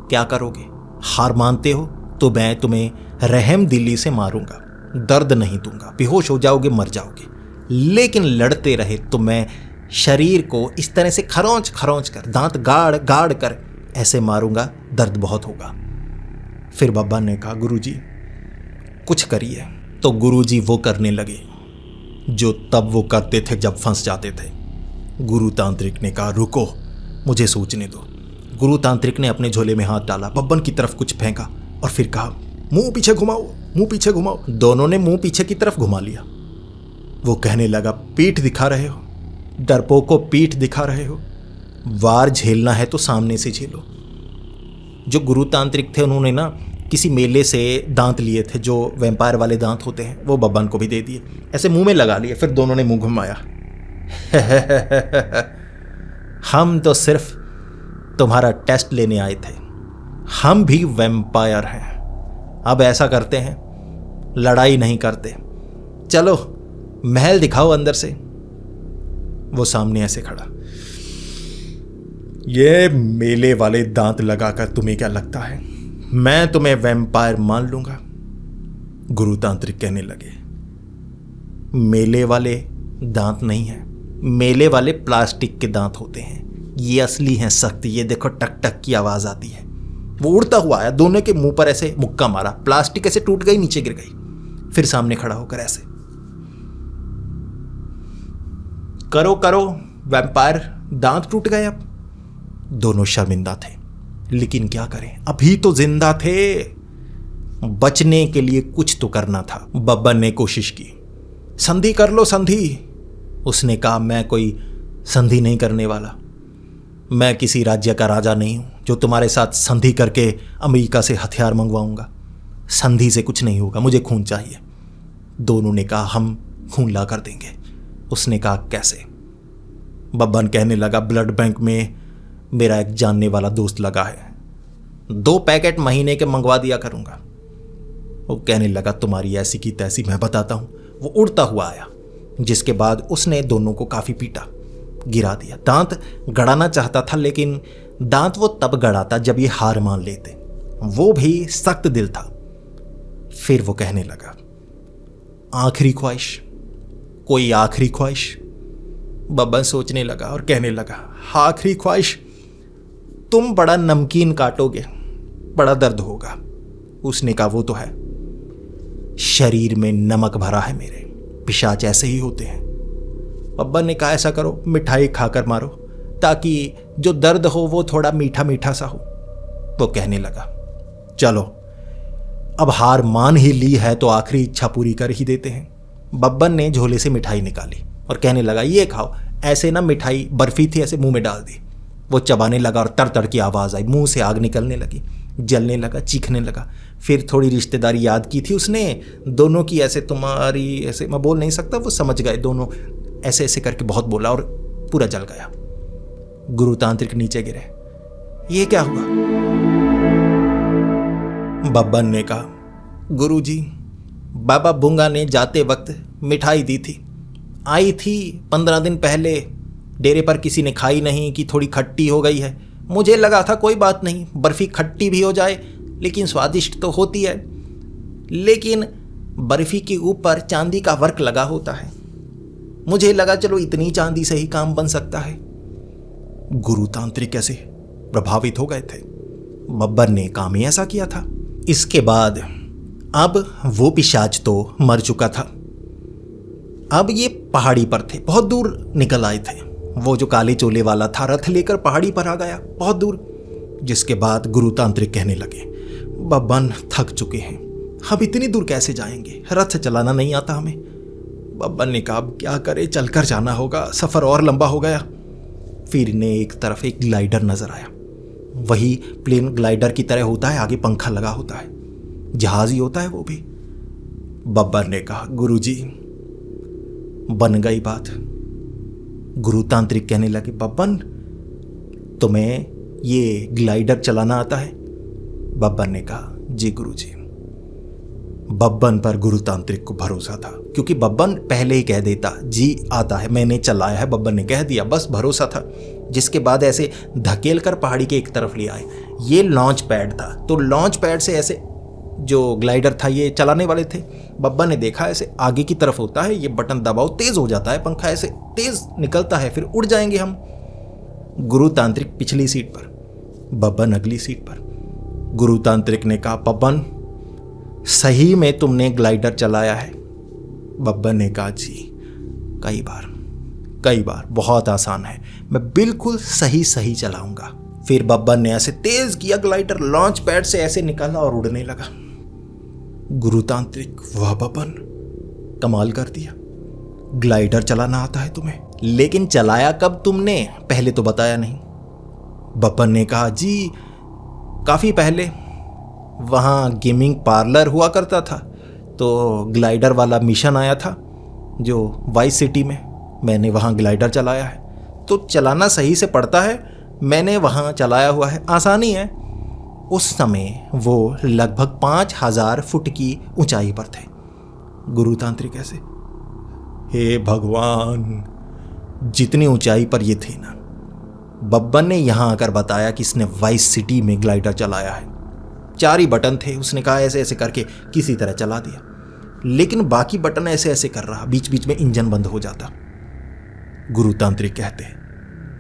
क्या करोगे? हार मानते हो तो मैं तुम्हें रहम दिली से मारूंगा, दर्द नहीं दूंगा, बेहोश हो जाओगे, मर जाओगे। लेकिन लड़ते रहे तो मैं शरीर को इस तरह से खरोंच खरोंच कर, दांत गाड़ गाड़ कर ऐसे मारूंगा, दर्द बहुत होगा। फिर बब्बन ने कहा, गुरुजी कुछ करिए। तो गुरुजी वो करने लगे जो तब वो करते थे जब फंस जाते थे। गुरु तांत्रिक ने कहा, रुको मुझे सोचने दो। गुरु तांत्रिक ने अपने झोले में हाथ डाला, बब्बन की तरफ कुछ फेंका और फिर कहा, मुंह पीछे घुमाओ, मुंह पीछे घुमाओ। दोनों ने मुंह पीछे की तरफ घुमा लिया। वो कहने लगा, पीठ दिखा रहे हो, डरपोक को पीठ दिखा रहे हो, वार झेलना है तो सामने से झेलो। जो गुरु तांत्रिक थे उन्होंने ना किसी मेले से दांत लिए थे, जो वैम्पायर वाले दांत होते हैं, वो बब्बन को भी दे दिए, ऐसे मुंह में लगा लिए। फिर दोनों ने मुंह घुमाया। हम तो सिर्फ तुम्हारा टेस्ट लेने आए थे, हम भी वैम्पायर हैं। अब ऐसा करते हैं, लड़ाई नहीं करते, चलो महल दिखाओ अंदर से। वो सामने ऐसे खड़ा, ये मेले वाले दांत लगाकर तुम्हें क्या लगता है मैं तुम्हें वैम्पायर मान लूंगा? गुरु तांत्रिक कहने लगे, मेले वाले दांत नहीं है, मेले वाले प्लास्टिक के दांत होते हैं, ये असली हैं सख्त। ये देखो टक टक की आवाज आती है। वो उड़ता हुआ आया, दोनों के मुंह पर ऐसे मुक्का मारा, प्लास्टिक ऐसे टूट गई, नीचे गिर गई। फिर सामने खड़ा होकर ऐसे, करो करो वैम्पायर, दांत टूट गए। अब दोनों शर्मिंदा थे, लेकिन क्या करें, अभी तो जिंदा थे, बचने के लिए कुछ तो करना था। बब्बन ने कोशिश की, संधि कर लो संधि। उसने कहा, मैं कोई संधि नहीं करने वाला, मैं किसी राज्य का राजा नहीं हूं जो तुम्हारे साथ संधि करके अमेरिका से हथियार मंगवाऊंगा। संधि से कुछ नहीं होगा, मुझे खून चाहिए। दोनों ने कहा, हम खून ला कर देंगे। उसने कहा, कैसे? बब्बन कहने लगा, ब्लड बैंक में मेरा एक जानने वाला दोस्त लगा है, 2 पैकेट महीने के मंगवा दिया करूंगा। वो कहने लगा तुम्हारी ऐसी की तैसी मैं बताता हूं। वो उड़ता हुआ आया, जिसके बाद उसने दोनों को काफी पीटा, गिरा दिया। दांत गड़ाना चाहता था, लेकिन दांत वो तब गड़ाता जब ये हार मान लेते। वो भी सख्त दिल था। फिर वो कहने लगा, आखिरी ख्वाहिश, कोई आखिरी ख्वाहिश? बब्बन सोचने लगा और कहने लगा, आखिरी ख्वाहिश, तुम बड़ा नमकीन काटोगे, बड़ा दर्द होगा। उसने कहा, वो तो है, शरीर में नमक भरा है मेरे, पिशाच ऐसे ही होते हैं। बब्बन ने कहा, ऐसा करो, मिठाई खाकर मारो, ताकि जो दर्द हो वो थोड़ा मीठा मीठा सा हो। वो कहने लगा, चलो अब हार मान ही ली है तो आखिरी इच्छा पूरी कर ही देते हैं। बब्बन ने झोले से मिठाई निकाली और कहने लगा, ये खाओ। ऐसे ना मिठाई बर्फी थी, ऐसे मुंह में डाल दी। वो चबाने लगा और तर तर की आवाज़ आई, मुंह से आग निकलने लगी, जलने लगा, चीखने लगा। फिर थोड़ी रिश्तेदारी याद की थी उसने दोनों की, ऐसे तुम्हारी, ऐसे मैं बोल नहीं सकता, वो समझ गए दोनों, ऐसे ऐसे करके बहुत बोला और पूरा जल गया। गुरु तांत्रिक नीचे गिरे। ये क्या हुआ? बब्बन ने कहा, गुरुजी, बाबा बुंगा ने जाते वक्त मिठाई दी थी, आई थी 15 दिन पहले, डेरे पर किसी ने खाई नहीं कि थोड़ी खट्टी हो गई है। मुझे लगा था कोई बात नहीं, बर्फी खट्टी भी हो जाए लेकिन स्वादिष्ट तो होती है। लेकिन बर्फी के ऊपर चांदी का वर्क लगा होता है, मुझे लगा चलो इतनी चांदी से ही काम बन सकता है। गुरु तांत्रिक कैसे प्रभावित हो गए थे। बब्बन ने काम ही ऐसा किया था। इसके बाद अब वो पिशाच तो मर चुका था। अब ये पहाड़ी पर थे, बहुत दूर निकल आए थे। वो जो काले चोले वाला था रथ लेकर पहाड़ी पर आ गया, बहुत दूर। जिसके बाद गुरु तांत्रिक कहने लगे, बब्बन थक चुके हैं, अब इतनी दूर कैसे जाएंगे, रथ चलाना नहीं आता हमें। बब्बन ने कहा, अब क्या करे, चलकर जाना होगा, सफ़र और लंबा हो गया। फिर इन्हें एक तरफ एक ग्लाइडर नजर आया, वही प्लेन ग्लाइडर की तरह होता है, आगे पंखा लगा होता है, जहाज ही होता है वो भी। बब्बर ने कहा, गुरुजी बन गई बात। गुरु तांत्रिक कहने लगे, बब्बन तुम्हें ये ग्लाइडर चलाना आता है? बब्बन ने कहा, जी गुरुजी। बब्बन पर गुरु तांत्रिक को भरोसा था, क्योंकि बब्बन पहले ही कह देता, जी आता है, मैंने चलाया है, बब्बन ने कह दिया, बस भरोसा था। जिसके बाद ऐसे धकेल कर पहाड़ी के एक तरफ ले आए। ये लॉन्च पैड था, तो लॉन्च पैड से ऐसे जो ग्लाइडर था ये चलाने वाले थे। बब्बन ने देखा ऐसे आगे की तरफ होता है, ये बटन दबाओ तेज हो जाता है, पंखा ऐसे तेज निकलता है, फिर उड़ जाएंगे हम। गुरु तांत्रिक पिछली सीट पर, बब्बन अगली सीट पर। गुरु तांत्रिक ने कहा, बब्बन सही में तुमने ग्लाइडर चलाया है? बब्बन ने कहा, जी कई बार, बहुत आसान है, मैं बिल्कुल सही सही चलाऊंगा। फिर बब्बन ने ऐसे तेज किया ग्लाइडर, लॉन्च पैड से ऐसे निकाला और उड़ने लगा। गुरु तांत्रिक, वाह बब्बन, कमाल कर दिया, ग्लाइडर चलाना आता है तुम्हें, लेकिन चलाया कब तुमने, पहले तो बताया नहीं। बब्बन ने कहा, जी काफ़ी पहले वहाँ गेमिंग पार्लर हुआ करता था, तो ग्लाइडर वाला मिशन आया था जो वाइस सिटी में, मैंने वहाँ ग्लाइडर चलाया है, तो चलाना सही से पड़ता है, मैंने वहाँ चलाया हुआ है, आसानी है। उस समय वो लगभग 5000 फुट की ऊंचाई पर थे। गुरु तांत्रिक ऐसे, हे भगवान, जितनी ऊंचाई पर ये थे ना। बब्बन ने यहाँ आकर बताया कि इसने वाइस सिटी में ग्लाइडर चलाया है, 4 ही बटन थे, उसने कहा ऐसे ऐसे करके किसी तरह चला दिया, लेकिन बाकी बटन ऐसे ऐसे कर रहा, बीच बीच में इंजन बंद हो जाता। गुरु तांत्रिक कहते हैं,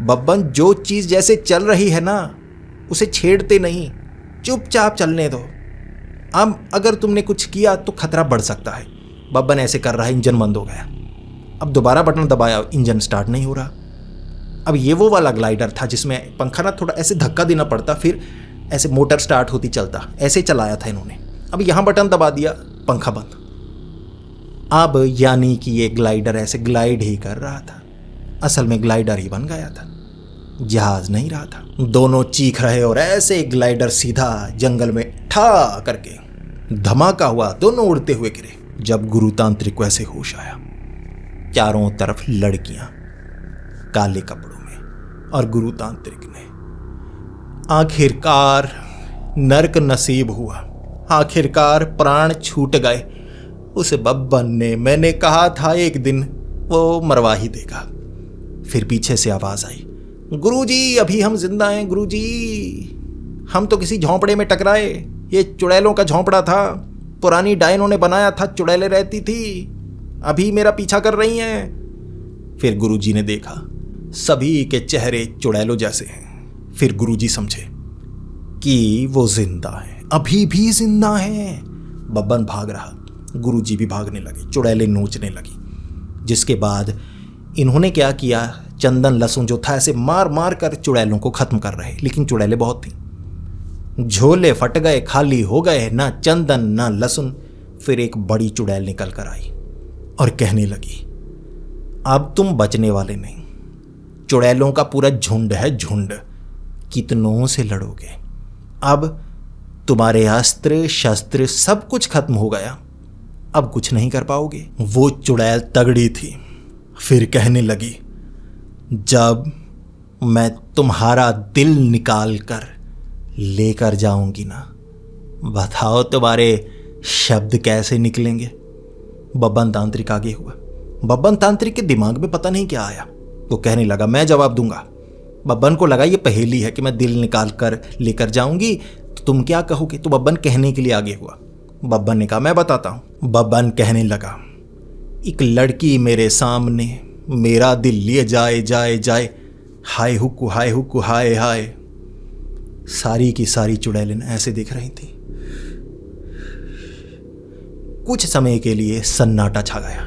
बब्बन जो चीज़ जैसे चल रही है ना, उसे छेड़ते नहीं, चुपचाप चलने दो, अब अगर तुमने कुछ किया तो खतरा बढ़ सकता है। बब्बन ऐसे कर रहा है, इंजन बंद हो गया, अब दोबारा बटन दबाया, इंजन स्टार्ट नहीं हो रहा। अब ये वो वाला ग्लाइडर था जिसमें पंखा ना थोड़ा ऐसे धक्का देना पड़ता, फिर ऐसे मोटर स्टार्ट होती, चलता, ऐसे चलाया था इन्होंने। अब यहाँ बटन दबा दिया, पंखा बंद। अब यानी कि ये ग्लाइडर ऐसे ग्लाइड ही कर रहा था, असल में ग्लाइडर ही बन गया था, जहाज नहीं रहा था। दोनों चीख रहे और ऐसे ग्लाइडर सीधा जंगल में ठा करके धमाका हुआ, दोनों उड़ते हुए गिरे। जब गुरु तांत्रिक को ऐसे होश आया, चारों तरफ लड़कियां काले कपड़ों में, और गुरु तांत्रिक ने आखिरकार नर्क नसीब हुआ, आखिरकार प्राण छूट गए। उस बब्बन ने, मैंने कहा था एक दिन वो मरवा ही देगा। फिर पीछे से आवाज आई, गुरुजी अभी हम जिंदा हैं गुरुजी, हम तो किसी झोंपड़े में टकराए, ये चुड़ैलों का झोंपड़ा था, पुरानी डायनों ने बनाया था, चुड़ैलें रहती थी, अभी मेरा पीछा कर रही हैं। फिर गुरुजी ने देखा सभी के चेहरे चुड़ैलों जैसे हैं। फिर गुरुजी समझे कि वो जिंदा है, अभी भी जिंदा है। बब्बन भाग रहा, गुरुजी भी भागने लगे, चुड़ैलें नोचने लगी। जिसके बाद इन्होंने क्या किया, चंदन लहसुन जो था ऐसे मार मार कर चुड़ैलों को खत्म कर रहे, लेकिन चुड़ैलें बहुत थी। झोले फट गए, खाली हो गए, ना चंदन ना लहसुन। फिर एक बड़ी चुड़ैल निकल कर आई और कहने लगी, अब तुम बचने वाले नहीं, चुड़ैलों का पूरा झुंड है, झुंड, कितनों से लड़ोगे, अब तुम्हारे अस्त्र शस्त्र सब कुछ खत्म हो गया, अब कुछ नहीं कर पाओगे। वो चुड़ैल तगड़ी थी। फिर कहने लगी, जब मैं तुम्हारा दिल निकाल कर लेकर जाऊंगी ना, बताओ तुम्हारे शब्द कैसे निकलेंगे। बब्बन तांत्रिक आगे हुआ। बब्बन तांत्रिक के दिमाग में पता नहीं क्या आया, वो कहने लगा, मैं जवाब दूंगा। बब्बन को लगा ये पहेली है कि मैं दिल निकाल कर लेकर जाऊंगी तो तुम क्या कहोगे, तो बब्बन कहने के लिए आगे हुआ। बब्बन ने कहा, मैं बताता हूं। बब्बन कहने लगा, एक लड़की मेरे सामने, मेरा दिल लिए जाए जाए जाए, हाय हुक्कू हाय हुक्कू हाय हाय। सारी की सारी चुड़ैलें ऐसे दिख रही थी। कुछ समय के लिए सन्नाटा छा गया।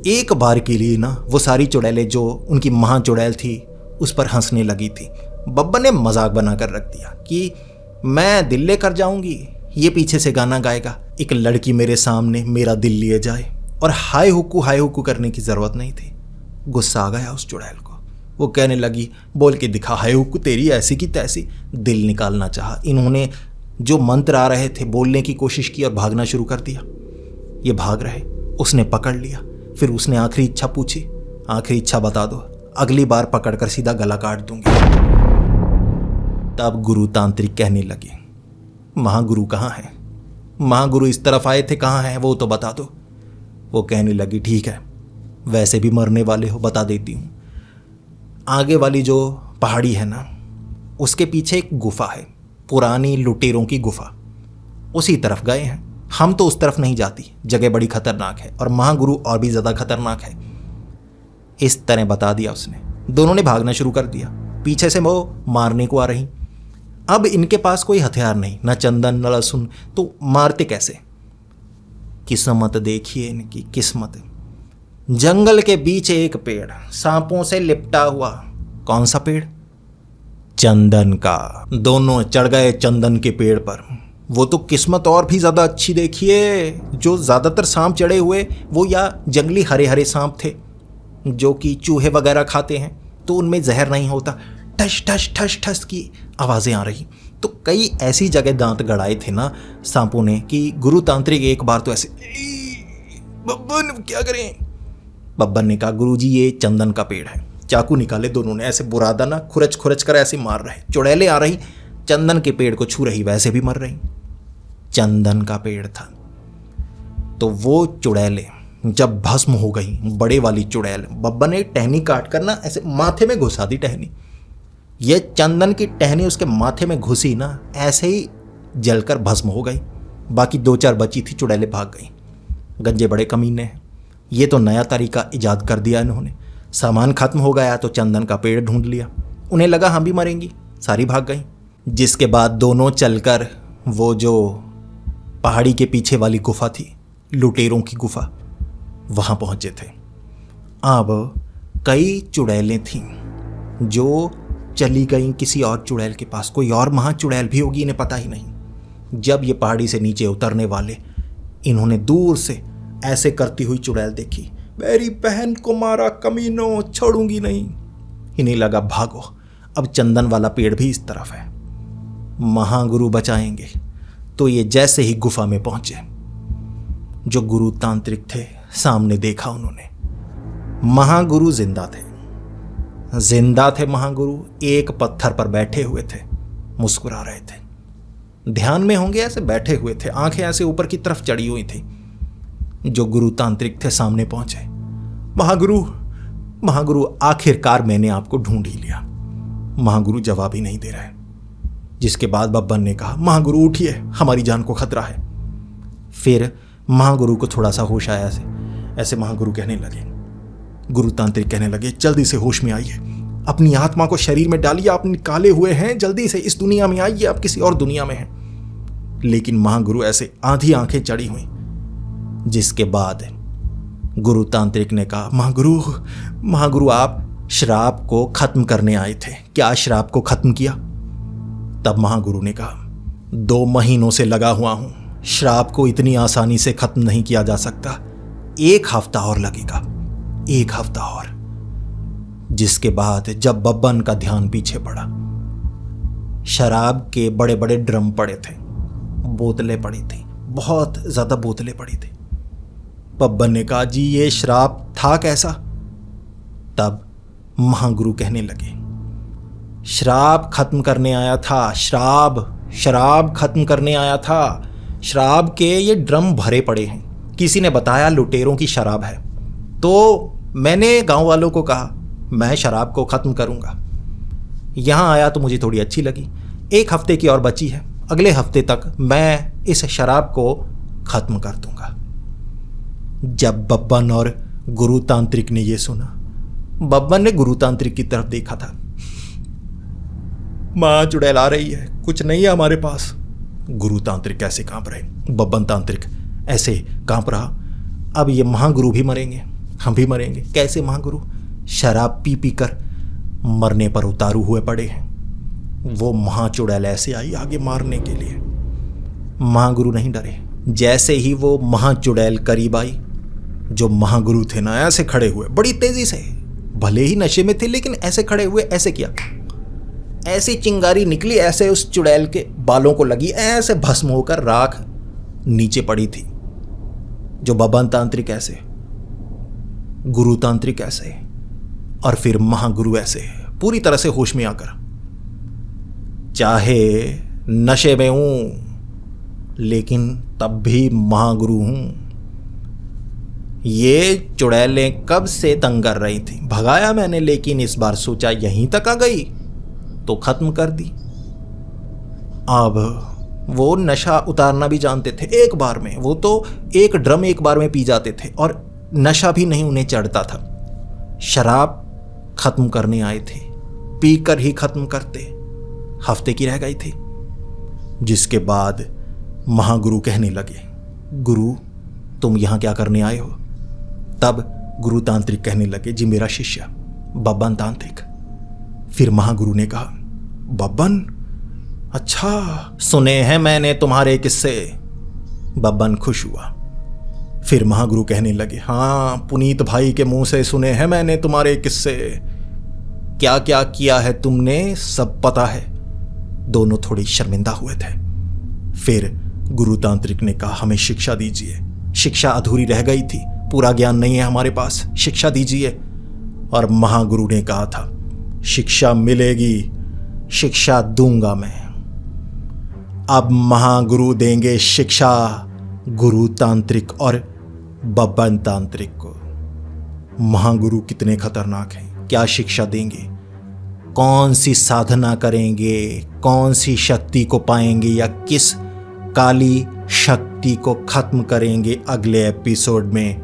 एक बार के लिए ना वो सारी चुड़ैलें जो उनकी महा चुड़ैल थी उस पर हंसने लगी थी। बब्बन ने मजाक बनाकर रख दिया कि मैं दिल लेकर जाऊंगी, ये पीछे से गाना गाएगा, एक लड़की मेरे सामने, मेरा दिल लिए जाए, और हाय हुक्कू करने की जरूरत नहीं थी। गुस्सा आ गया उस चुड़ैल को। वो कहने लगी, बोल के दिखा हाय हुक्कू तेरी ऐसी की तैसी। दिल निकालना चाहा। इन्होंने जो मंत्र आ रहे थे बोलने की कोशिश की और भागना शुरू कर दिया। ये भाग रहे, उसने पकड़ लिया। फिर उसने आखिरी इच्छा पूछी, आखिरी इच्छा बता दो, अगली बार पकड़कर सीधा गला काट दूंगी। तब गुरु तांत्रिक कहने लगे, महागुरु कहाँ है, महागुरु इस तरफ आए थे, कहाँ है वो तो बता दो। वो कहने लगी, ठीक है, वैसे भी मरने वाले हो, बता देती हूँ। आगे वाली जो पहाड़ी है ना, उसके पीछे एक गुफा है, पुरानी लुटेरों की गुफा, उसी तरफ गए हैं हम। तो उस तरफ नहीं जाती, जगह बड़ी खतरनाक है, और महागुरु और भी ज़्यादा खतरनाक है। इस तरह बता दिया उसने। दोनों ने भागना शुरू कर दिया। पीछे से वो मारने को आ रही। अब इनके पास कोई हथियार नहीं, न चंदन न लहसुन, तो मारते कैसे। किस्मत देखिए इनकी किस्मत। जंगल के बीच एक पेड़, सांपों से लिपटा हुआ। कौन सा पेड़? चंदन का। दोनों चढ़ गए चंदन के पेड़ पर। वो तो किस्मत और भी ज्यादा अच्छी देखिए, जो ज्यादातर सांप चढ़े हुए वो या जंगली हरे हरे सांप थे जो कि चूहे वगैरह खाते हैं, तो उनमें जहर नहीं होता। ठस ठस ठस ठस की आवाजें आ रही। तो कई ऐसी जगह दांत गड़ाए थे ना सांपों ने कि गुरु तांत्रिक एक बार तो ऐसे, बब्बन क्या करें। बब्बन ने कहा, गुरुजी ये चंदन का पेड़ है। चाकू निकाले दोनों ने, ऐसे बुरादा ना खुरच खुरच कर ऐसे मार रहे। चुड़ैलें आ रही, चंदन के पेड़ को छू रही, वैसे भी मर रही। चंदन का पेड़ था। तो वो चुड़ैलें जब भस्म हो गई, बड़े वाली चुड़ैल, बब्बन ने टहनी काट कर ना ऐसे माथे में घुसा दी टहनी। ये चंदन की टहनी उसके माथे में घुसी ना, ऐसे ही जलकर भस्म हो गई। बाकी दो चार बची थी, चुड़ैलें भाग गई। गंजे बड़े कमीने हैं, ये तो नया तरीका इजाद कर दिया इन्होंने। सामान खत्म हो गया तो चंदन का पेड़ ढूंढ लिया। उन्हें लगा हम भी मरेंगी, सारी भाग गई। जिसके बाद दोनों चलकर वो जो पहाड़ी के पीछे वाली गुफा थी, लुटेरों की गुफा, वहां पहुंचे थे। अब कई चुड़ैलें थीं जो चली गईं किसी और चुड़ैल के पास। कोई और महा चुड़ैल भी होगी, इन्हें पता ही नहीं। जब ये पहाड़ी से नीचे उतरने वाले, इन्होंने दूर से ऐसे करती हुई चुड़ैल देखी। मेरी बहन को मारा कमीनों, छोड़ूंगी नहीं। इन्हें लगा भागो, अब चंदन वाला पेड़ भी इस तरफ है, महागुरु बचाएंगे। तो ये जैसे ही गुफा में पहुंचे, जो गुरु तांत्रिक थे सामने देखा उन्होंने, महागुरु जिंदा थे। जिंदा थे महागुरु, एक पत्थर पर बैठे हुए थे, मुस्कुरा रहे थे। ध्यान में होंगे, ऐसे बैठे हुए थे, आंखें ऐसे ऊपर की तरफ चढ़ी हुई थी। जो गुरु तांत्रिक थे सामने पहुंचे। महागुरु, महागुरु, आखिरकार मैंने आपको ढूंढ ही लिया। महागुरु जवाब ही नहीं दे रहे। जिसके बाद बब्बन ने कहा, महागुरु उठिए, हमारी जान को खतरा है। फिर महागुरु को थोड़ा सा होश आया। ऐसे महागुरु कहने लगे, गुरु तांत्रिक कहने लगे, जल्दी से होश में आइए, अपनी आत्मा को शरीर में डालिए, आप निकाले हुए हैं, जल्दी से इस दुनिया में आइए, आप किसी और दुनिया में हैं। लेकिन महागुरु ऐसे आधी आंखें चढ़ी हुई। जिसके बाद गुरु तांत्रिक ने कहा, महागुरु, महागुरु, आप श्राप को खत्म करने आए थे, क्या श्राप को खत्म किया? तब महागुरु ने कहा, 2 महीनों से लगा हुआ हूं, श्राप को इतनी आसानी से खत्म नहीं किया जा सकता, 1 हफ्ता और लगेगा, 1 हफ्ता और। जिसके बाद जब बब्बन का ध्यान पीछे पड़ा, शराब के बड़े बड़े ड्रम पड़े थे, बोतलें पड़ी थी, बहुत ज्यादा बोतलें पड़ी थी। बब्बन ने कहा, जी ये श्राप था कैसा? तब महागुरु कहने लगे, श्राप खत्म करने आया था, शराब खत्म करने आया था। शराब के ये ड्रम भरे पड़े हैं, किसी ने बताया लुटेरों की शराब है, तो मैंने गांव वालों को कहा मैं शराब को ख़त्म करूंगा। यहाँ आया तो मुझे थोड़ी अच्छी लगी, 1 हफ्ते की और बची है, अगले हफ्ते तक मैं इस शराब को ख़त्म कर दूंगा। जब बब्बन और गुरु तांत्रिक ने यह सुना, बब्बन ने गुरु तांत्रिक की तरफ देखा था। माँ चुड़ैल आ रही है, कुछ नहीं है हमारे पास। गुरु तांत्रिक कैसे कांप रहे, बब्बन तांत्रिक ऐसे कांप रहा। अब ये महागुरु भी मरेंगे, हम भी मरेंगे। कैसे महागुरु? शराब पी पी कर मरने पर उतारू हुए पड़े हैं। वो महाचुड़ैल ऐसे आई आगे मारने के लिए। महागुरु नहीं डरे। जैसे ही वो महाचुड़ैल करीब आई, जो महागुरु थे ना, ऐसे खड़े हुए बड़ी तेजी से, भले ही नशे में थे लेकिन ऐसे खड़े हुए, ऐसे किया, ऐसी चिंगारी निकली, ऐसे उस चुड़ैल के बालों को लगी, ऐसे भस्म होकर राख नीचे पड़ी थी। जो बब्बन तांत्रिक ऐसे, गुरु तांत्रिक ऐसे, और फिर महागुरु ऐसे पूरी तरह से होश में आकर, चाहे नशे में हूं लेकिन तब भी महागुरु हूं। ये चुड़ैलें कब से तंग कर रही थी, भगाया मैंने, लेकिन इस बार सोचा यहीं तक आ गई तो खत्म कर दी। अब वो नशा उतारना भी जानते थे एक बार में, वो तो 1 ड्रम एक बार में पी जाते थे और नशा भी नहीं उन्हें चढ़ता था। शराब खत्म करने आए थे, पीकर ही खत्म करते, हफ्ते की रह गई थी। जिसके बाद महागुरु कहने लगे, गुरु तुम यहां क्या करने आए हो? तब गुरु तांत्रिक कहने लगे, जी मेरा शिष्य बब्बन तांत्रिक। फिर महागुरु ने कहा, बब्बन, अच्छा, सुने हैं मैंने तुम्हारे किस्से। बब्बन खुश हुआ। फिर महागुरु कहने लगे, हाँ पुनीत भाई के मुंह से सुने हैं मैंने तुम्हारे किस्से, क्या क्या किया है तुमने सब पता है। दोनों थोड़ी शर्मिंदा हुए थे। फिर गुरु तांत्रिक ने कहा, हमें शिक्षा दीजिए, शिक्षा अधूरी रह गई थी, पूरा ज्ञान नहीं है हमारे पास, शिक्षा दीजिए। और महागुरु ने कहा था, शिक्षा मिलेगी, शिक्षा दूंगा मैं। अब महागुरु देंगे शिक्षा गुरु तांत्रिक और बब्बन तांत्रिक को। महागुरु कितने खतरनाक हैं, क्या शिक्षा देंगे, कौन सी साधना करेंगे, कौन सी शक्ति को पाएंगे, या किस काली शक्ति को खत्म करेंगे अगले एपिसोड में,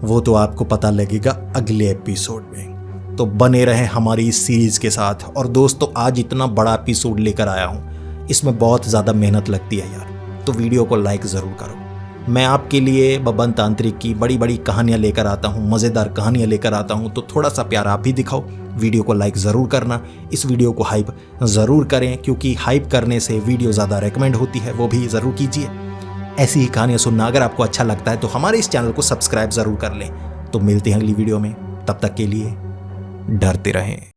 वो तो आपको पता लगेगा अगले एपिसोड में। तो बने रहें हमारी इस सीरीज के साथ। और दोस्तों, आज इतना बड़ा एपिसोड लेकर आया हूँ, इसमें बहुत ज़्यादा मेहनत लगती है यार, तो वीडियो को लाइक ज़रूर करो। मैं आपके लिए बब्बन तांत्रिक की बड़ी बड़ी कहानियाँ लेकर आता हूँ, मज़ेदार कहानियाँ लेकर आता हूँ, तो थोड़ा सा प्यार आप भी दिखाओ। वीडियो को लाइक ज़रूर करना, इस वीडियो को हाइप ज़रूर करें, क्योंकि हाइप करने से वीडियो ज़्यादा रेकमेंड होती है, वो भी ज़रूर कीजिए। ऐसी ही कहानियाँ सुनना अगर आपको अच्छा लगता है तो हमारे इस चैनल को सब्सक्राइब ज़रूर कर लें। तो मिलते हैं अगली वीडियो में, तब तक के लिए डरते रहें।